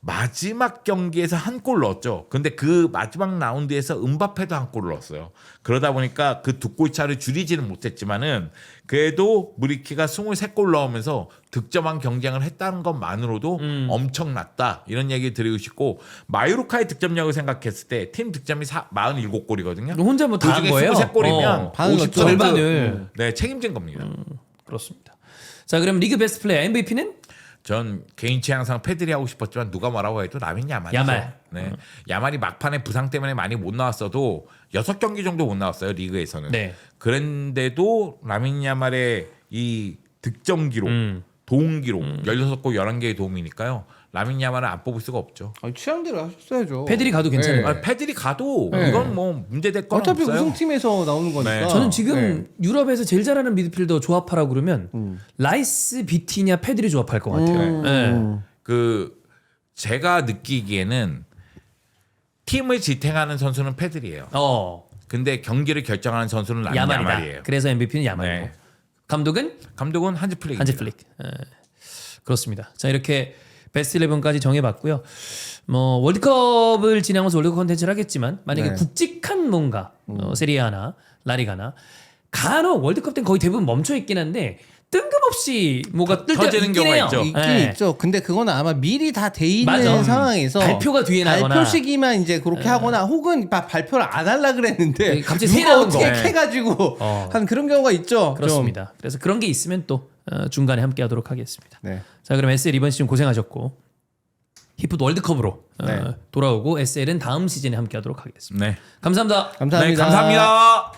마지막 경기에서 한 골 넣었죠. 근데 그 마지막 라운드에서 음바페도 한 골을 넣었어요. 그러다 보니까 그 두 골 차를 줄이지는 못했지만은 그래도 무리키가 23골 넣으면서 득점왕 경쟁을 했다는 것만으로도 엄청났다. 이런 얘기 드리고 싶고 마요르카의 득점력을 생각했을 때 팀 득점이 47골이거든요. 혼자 뭐 다 한 그중에 거예요? 23골이면 반을 넣었죠. 절반을. 네, 책임진 겁니다. 그렇습니다. 자, 그럼 리그 베스트 플레이어 MVP는 전 개인 취향상 패드리 하고 싶었지만 누가 뭐라고 해도 라민 야말이죠. 야말. 네. 야말이 막판에 부상 때문에 많이 못 나왔어도 6경기 정도 못 나왔어요. 리그에서는. 네. 그런데도 라민 야말의 이 득점 기록, 도움 기록 16골 11개의 도움이니까요. 라민 야말은 안 뽑을 수가 없죠. 아니, 취향대로 하셨어야죠. 패드리 가도 괜찮아요. 아, 패드리 가도 네. 이건 뭐 문제될 건 어차피 없어요. 우승팀에서 나오는 거니까. 네. 저는 지금 유럽에서 제일 잘하는 미드필더 조합하라고 그러면 라이스, 비티냐, 패드리 조합할 것 같아요. 네. 그 제가 느끼기에는 팀을 지탱하는 선수는 패드리예요. 근데 경기를 결정하는 선수는 라민 야말이다. 야말이에요. 그래서 MVP는 야말이고. 네. 감독은 감독은 한지 플릭. 한지 플릭. 그렇습니다. 자, 이렇게 베스트 11까지 정해봤고요. 뭐 월드컵을 지나면서 월드컵 콘텐츠를 하겠지만 만약에 네. 굵직한 뭔가 세리아나 라리가나 간혹 월드컵 때는 거의 대부분 멈춰 있긴 한데 뜬금없이 뭐가 뜰 때가 터지는 있긴 경우가 해요. 있죠. 있긴 네. 있죠. 근데 그거는 아마 미리 다 돼 있는 맞아. 상황에서 발표가 뒤에 나거나. 발표 시기만 이제 그렇게 하거나 혹은 발표를 안 하려 그랬는데 네, 갑자기 새 누가 나온 어떻게 거. 해가지고 한 그런 경우가 있죠. 그렇습니다. 그래서 그런 게 있으면 또 중간에 함께하도록 하겠습니다. 좀. 네. 자, 그럼 SL 이번 시즌 고생하셨고 히풋 월드컵으로 네. 돌아오고 SL은 다음 시즌에 함께하도록 하겠습니다. 네. 감사합니다. 감사합니다. 네, 감사합니다.